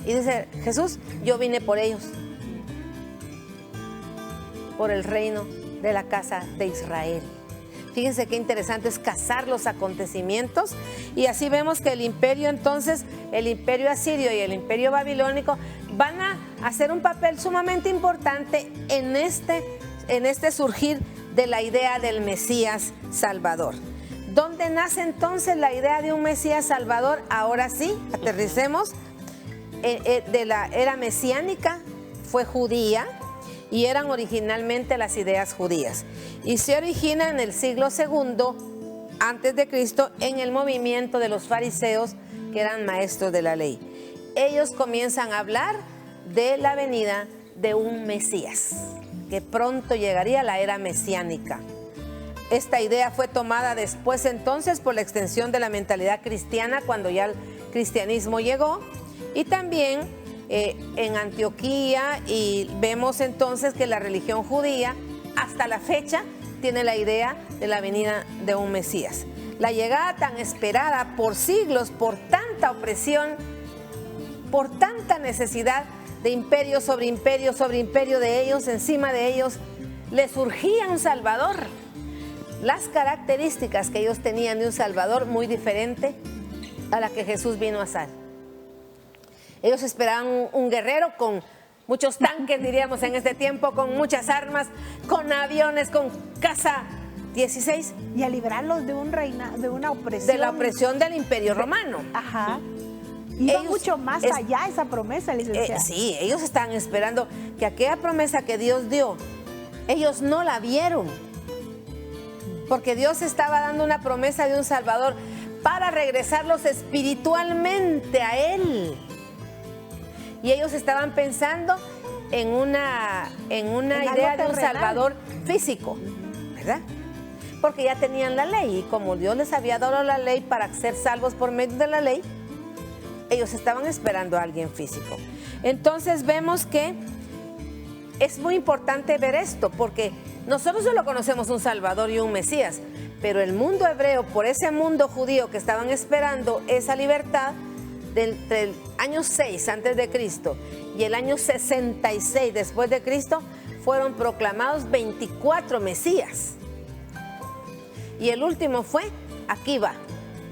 Y dice Jesús, yo vine por ellos, por el reino de la casa de Israel. Fíjense qué interesante es cazar los acontecimientos, y así vemos que el imperio entonces, el imperio asirio y el imperio babilónico van a hacer un papel sumamente importante en este surgir de la idea del Mesías Salvador. ¿Dónde nace entonces la idea de un Mesías Salvador? Ahora sí, aterricemos. De la era mesiánica, fue judía, y eran originalmente las ideas judías. Y se origina en el siglo II antes de Cristo en el movimiento de los fariseos, que eran maestros de la ley. Ellos comienzan a hablar de la venida de un Mesías, que pronto llegaría la era mesiánica. Esta idea fue tomada después entonces por la extensión de la mentalidad cristiana, cuando ya el cristianismo llegó, y también en Antioquía, y vemos entonces que la religión judía hasta la fecha tiene la idea de la venida de un Mesías. La llegada tan esperada por siglos, por tanta opresión, por tanta necesidad de imperio sobre imperio sobre imperio de ellos, encima de ellos, le surgía un Salvador. Las características que ellos tenían de un Salvador muy diferente a la que Jesús vino a hacer. Ellos esperaban un guerrero con muchos tanques, diríamos en este tiempo, con muchas armas, con aviones, con caza 16. Y a librarlos de un de una opresión. De la opresión del Imperio Romano. Ajá. Iba mucho más allá esa promesa, licenciada. Sí, ellos estaban esperando que aquella promesa que Dios dio, ellos no la vieron. Porque Dios estaba dando una promesa de un Salvador para regresarlos espiritualmente a Él. Y ellos estaban pensando en una idea de un Salvador físico, ¿verdad? Porque ya tenían la ley, y como Dios les había dado la ley para ser salvos por medio de la ley, ellos estaban esperando a alguien físico. Entonces vemos que es muy importante ver esto, porque nosotros solo conocemos un Salvador y un Mesías, pero el mundo hebreo, por ese mundo judío que estaban esperando esa libertad, entre el año 6 antes de Cristo y el año 66 después de Cristo, fueron proclamados 24 Mesías. Y el último fue Akiva,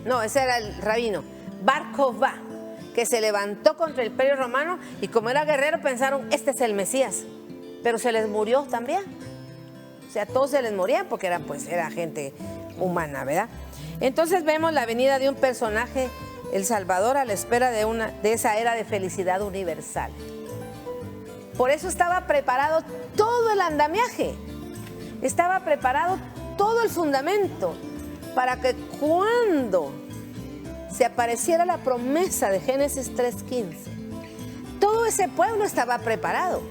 no, ese era el rabino, Bar Kokhba, que se levantó contra el Imperio Romano, y como era guerrero pensaron, este es el Mesías, pero se les murió también. O sea, todos se les morían porque era gente humana, ¿verdad? Entonces vemos la venida de un personaje, el Salvador, a la espera de esa era de felicidad universal. Por eso estaba preparado todo el andamiaje, estaba preparado todo el fundamento, para que cuando se apareciera la promesa de Génesis 3:15, todo ese pueblo estaba preparado,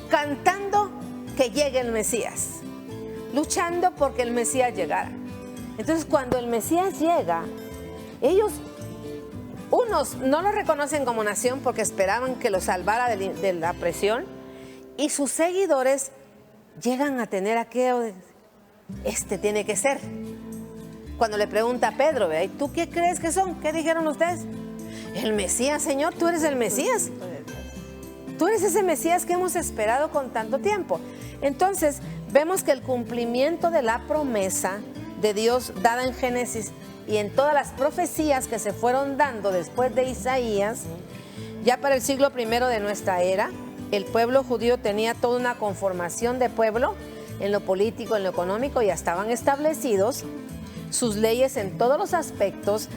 cantando que llegue el Mesías, luchando porque el Mesías llegara. Entonces, cuando el Mesías llega, ellos, unos no lo reconocen como nación porque esperaban que lo salvara de la presión, y sus seguidores llegan a tener aquello de, este tiene que ser. Cuando le pregunta a Pedro, ¿y tú qué crees que son? ¿Qué dijeron ustedes? El Mesías, Señor, tú eres el Mesías. Tú eres ese Mesías que hemos esperado con tanto tiempo. Entonces, vemos que el cumplimiento de la promesa de Dios dada en Génesis y en todas las profecías que se fueron dando después de Isaías, ya para el siglo I de nuestra era, el pueblo judío tenía toda una conformación de pueblo en lo político, en lo económico, ya estaban establecidos sus leyes en todos los aspectos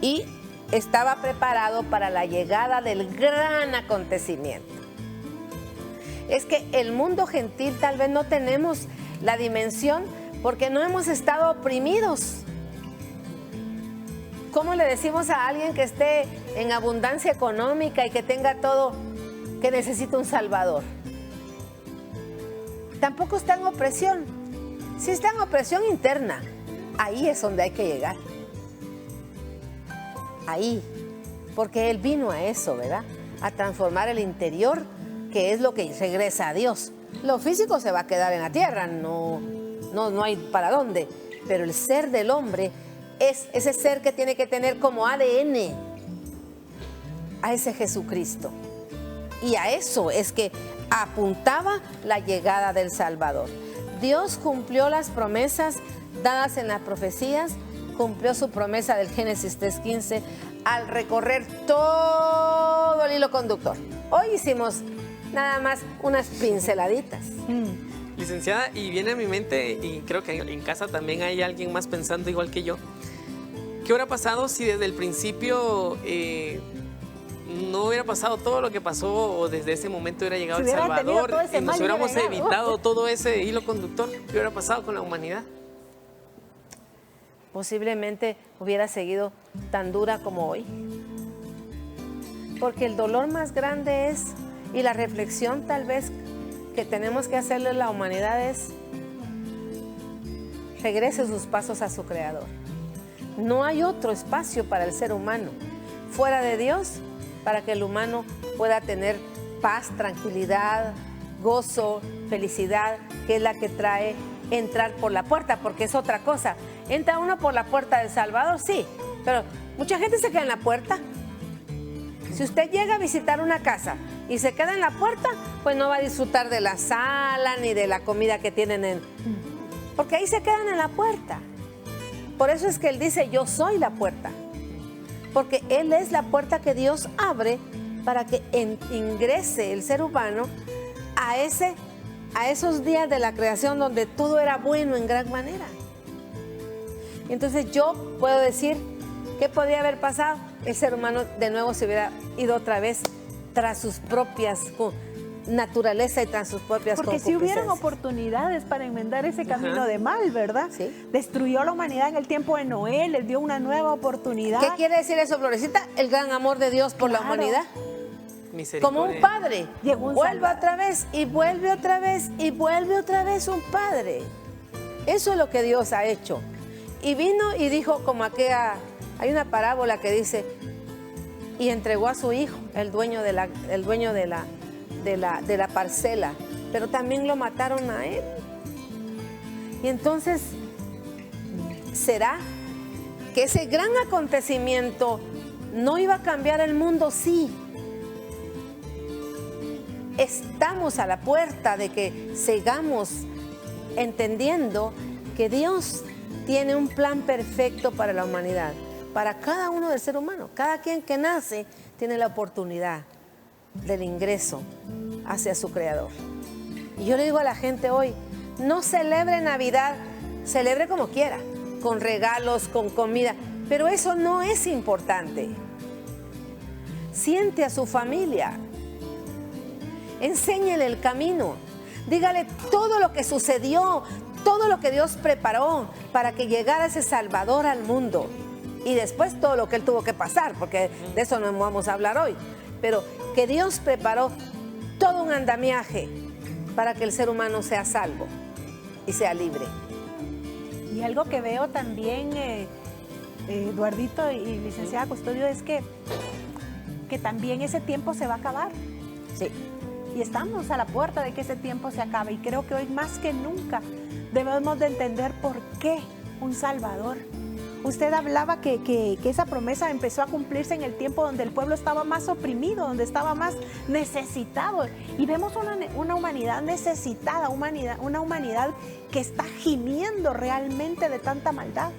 y estaba preparado para la llegada del gran acontecimiento. Es que el mundo gentil tal vez no tenemos la dimensión porque no hemos estado oprimidos. ¿Cómo le decimos a alguien que esté en abundancia económica y que tenga todo, que necesita un salvador? Tampoco está en opresión. Sí está en opresión interna. Ahí es donde hay que llegar. Ahí. Porque Él vino a eso, ¿verdad? A transformar el interior, que es lo que regresa a Dios. Lo físico se va a quedar en la tierra, no hay para dónde. Pero el ser del hombre es ese ser que tiene que tener como ADN a ese Jesucristo. Y a eso es que apuntaba la llegada del Salvador. Dios cumplió las promesas dadas en las profecías, cumplió su promesa del Génesis 3:15 al recorrer todo el hilo conductor. Hoy hicimos nada más unas pinceladitas. Licenciada, y viene a mi mente, y creo que en casa también hay alguien más pensando igual que yo, ¿qué hubiera pasado si desde el principio no hubiera pasado todo lo que pasó, o desde ese momento hubiera llegado el Salvador y nos hubiéramos evitado todo ese hilo conductor? ¿Qué hubiera pasado con la humanidad? Posiblemente hubiera seguido tan dura como hoy. Porque el dolor más grande es, y la reflexión tal vez que tenemos que hacerle a la humanidad es, regrese sus pasos a su Creador. No hay otro espacio para el ser humano fuera de Dios para que el humano pueda tener paz, tranquilidad, gozo, felicidad, que es la que trae entrar por la puerta, porque es otra cosa. Entra uno por la puerta del Salvador, sí, pero mucha gente se queda en la puerta. Si usted llega a visitar una casa y se queda en la puerta, pues no va a disfrutar de la sala ni de la comida que tienen porque ahí se quedan en la puerta. Por eso es que Él dice, yo soy la puerta. Porque Él es la puerta que Dios abre para que ingrese el ser humano a esos días de la creación donde todo era bueno en gran manera. Entonces yo puedo decir, ¿qué podría haber pasado? El ser humano de nuevo se hubiera ido otra vez tras sus propias naturaleza y tras sus propias concupiscencias. Porque si hubieran oportunidades para enmendar ese camino de mal, ¿verdad? Sí. Destruyó a la humanidad en el tiempo de Noé, les dio una nueva oportunidad. ¿Qué quiere decir eso, Florecita? El gran amor de Dios por la humanidad. Como un padre, vuelve otra vez y vuelve otra vez y vuelve otra vez un padre. Eso es lo que Dios ha hecho. Y vino y dijo como aquella, hay una parábola que dice, y entregó a su hijo, el dueño de la parcela, pero también lo mataron a él. Y entonces, ¿será que ese gran acontecimiento no iba a cambiar el mundo? Sí. Estamos a la puerta de que sigamos entendiendo que Dios tiene un plan perfecto para la humanidad, para cada uno del ser humano. Cada quien que nace tiene la oportunidad del ingreso hacia su Creador. Y yo le digo a la gente hoy, no celebre Navidad, celebre como quiera, con regalos, con comida, pero eso no es importante. Siente a su familia, enséñele el camino, dígale todo lo que sucedió, todo lo que Dios preparó para que llegara ese Salvador al mundo. Y después todo lo que Él tuvo que pasar, porque de eso no vamos a hablar hoy. Pero que Dios preparó todo un andamiaje para que el ser humano sea salvo y sea libre. Y algo que veo también, Eduardito y licenciada Custodio, es que también ese tiempo se va a acabar. Sí. Y estamos a la puerta de que ese tiempo se acabe. Y creo que hoy más que nunca debemos de entender por qué un Salvador. Usted hablaba que esa promesa empezó a cumplirse en el tiempo donde el pueblo estaba más oprimido, donde estaba más necesitado. Y vemos una humanidad necesitada, una humanidad que está gimiendo realmente de tanta maldad.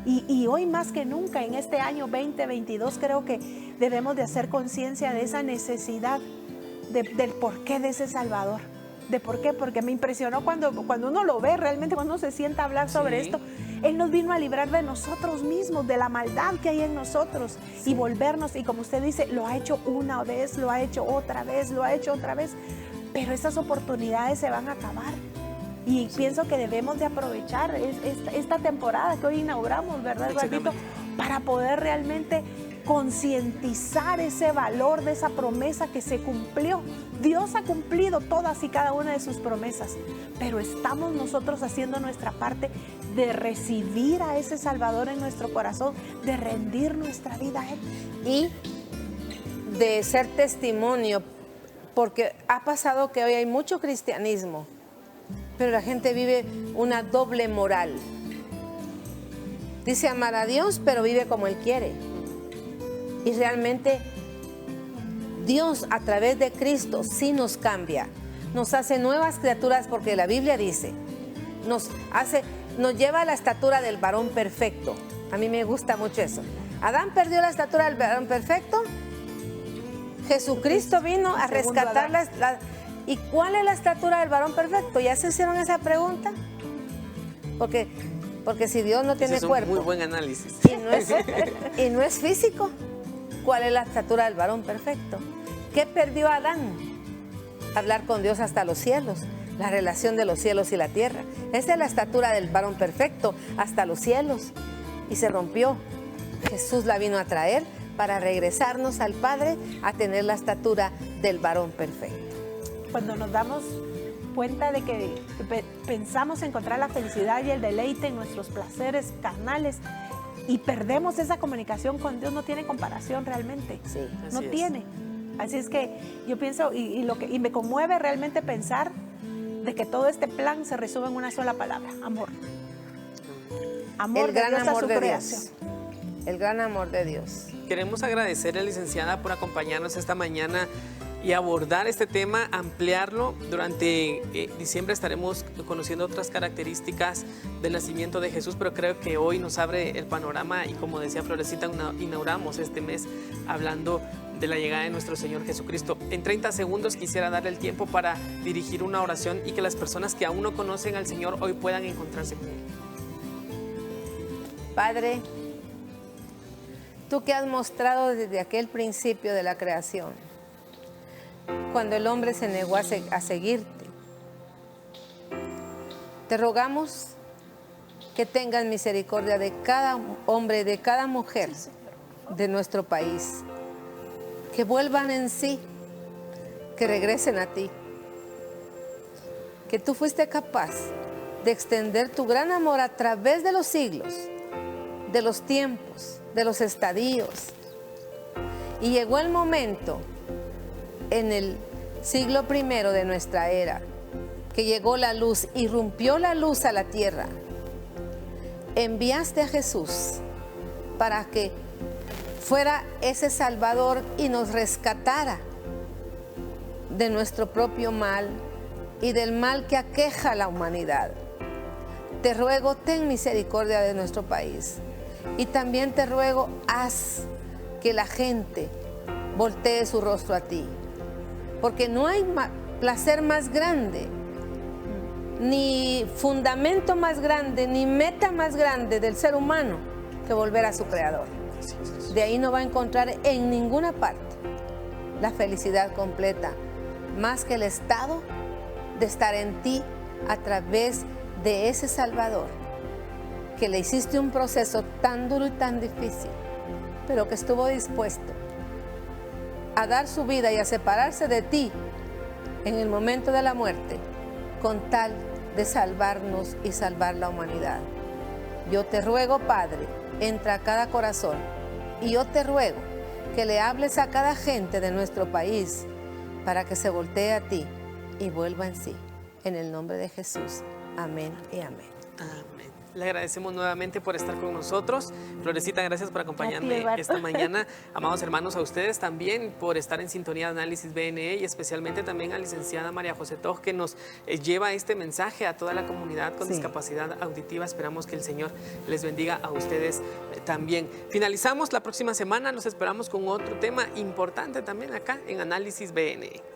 Y hoy más que nunca, en este año 2022, creo que debemos de hacer conciencia de esa necesidad, del porqué de ese Salvador. ¿De por qué? Porque me impresionó cuando uno lo ve realmente, cuando uno se sienta a hablar sobre esto. Él nos vino a librar de nosotros mismos, de la maldad que hay en nosotros y volvernos, y como usted dice, lo ha hecho una vez, lo ha hecho otra vez, lo ha hecho otra vez, pero esas oportunidades se van a acabar. Y pienso que debemos de aprovechar esta temporada que hoy inauguramos, ¿verdad, Eduardito? Para poder realmente concientizar ese valor de esa promesa que se cumplió. Dios ha cumplido todas y cada una de sus promesas, pero estamos nosotros haciendo nuestra parte de recibir a ese Salvador en nuestro corazón, de rendir nuestra vida a Él. Y de ser testimonio, porque ha pasado que hoy hay mucho cristianismo, pero la gente vive una doble moral. Dice amar a Dios, pero vive como Él quiere. Y realmente Dios a través de Cristo sí nos cambia, nos hace nuevas criaturas, porque la Biblia dice, nos lleva a la estatura del varón perfecto. A mí me gusta mucho eso. Adán perdió la estatura del varón perfecto. Jesucristo vino a rescatar ¿Y cuál es la estatura del varón perfecto? ¿Ya se hicieron esa pregunta? Porque si Dios no tiene cuerpo. Muy buen análisis. Y no es físico. ¿Cuál es la estatura del varón perfecto? ¿Qué perdió Adán? Hablar con Dios hasta los cielos, la relación de los cielos y la tierra. Esa es la estatura del varón perfecto, hasta los cielos. Y se rompió. Jesús la vino a traer para regresarnos al Padre a tener la estatura del varón perfecto. Cuando nos damos cuenta de que pensamos encontrar la felicidad y el deleite en nuestros placeres carnales, y perdemos esa comunicación con Dios, no tiene comparación realmente. Sí, no tiene. Así es que yo pienso, y me conmueve realmente pensar de que todo este plan se resume en una sola palabra: amor. Amor de Dios a su creación. El gran amor de Dios. Queremos agradecerle, licenciada, por acompañarnos esta mañana y abordar este tema, ampliarlo. Durante diciembre estaremos conociendo otras características del nacimiento de Jesús, pero creo que hoy nos abre el panorama y, como decía Florecita, inauguramos este mes hablando de la llegada de nuestro Señor Jesucristo. En 30 segundos quisiera darle el tiempo para dirigir una oración y que las personas que aún no conocen al Señor hoy puedan encontrarse con Él. Padre, tú que has mostrado desde aquel principio de la creación, cuando el hombre se negó a seguirte, te rogamos que tengas misericordia de cada hombre, de cada mujer de nuestro país, que vuelvan en sí, que regresen a ti, que tú fuiste capaz de extender tu gran amor a través de los siglos, de los tiempos, de los estadios. Y llegó el momento en el siglo I de nuestra era, que llegó la luz, irrumpió la luz a la tierra. Enviaste a Jesús para que fuera ese Salvador y nos rescatara de nuestro propio mal y del mal que aqueja a la humanidad. Te ruego, ten misericordia de nuestro país. Y también te ruego, haz que la gente voltee su rostro a ti. Porque no hay placer más grande, ni fundamento más grande, ni meta más grande del ser humano que volver a su Creador. De ahí no va a encontrar en ninguna parte la felicidad completa, más que el estado de estar en ti a través de ese Salvador, que le hiciste un proceso tan duro y tan difícil, pero que estuvo dispuesto a dar su vida y a separarse de ti en el momento de la muerte, con tal de salvarnos y salvar la humanidad. Yo te ruego, Padre, entra a cada corazón. Y yo te ruego que le hables a cada gente de nuestro país para que se voltee a ti y vuelva en sí. En el nombre de Jesús. Amén y amén. Amén. Le agradecemos nuevamente por estar con nosotros. Florecita, gracias por acompañarme Eduardo. esta mañana. Amados hermanos, a ustedes también por estar en sintonía de Análisis BNE y especialmente también a la licenciada María José Toj, que nos lleva este mensaje a toda la comunidad con discapacidad auditiva. Esperamos que el Señor les bendiga a ustedes también. Finalizamos la próxima semana. Nos esperamos con otro tema importante también acá en Análisis BNE.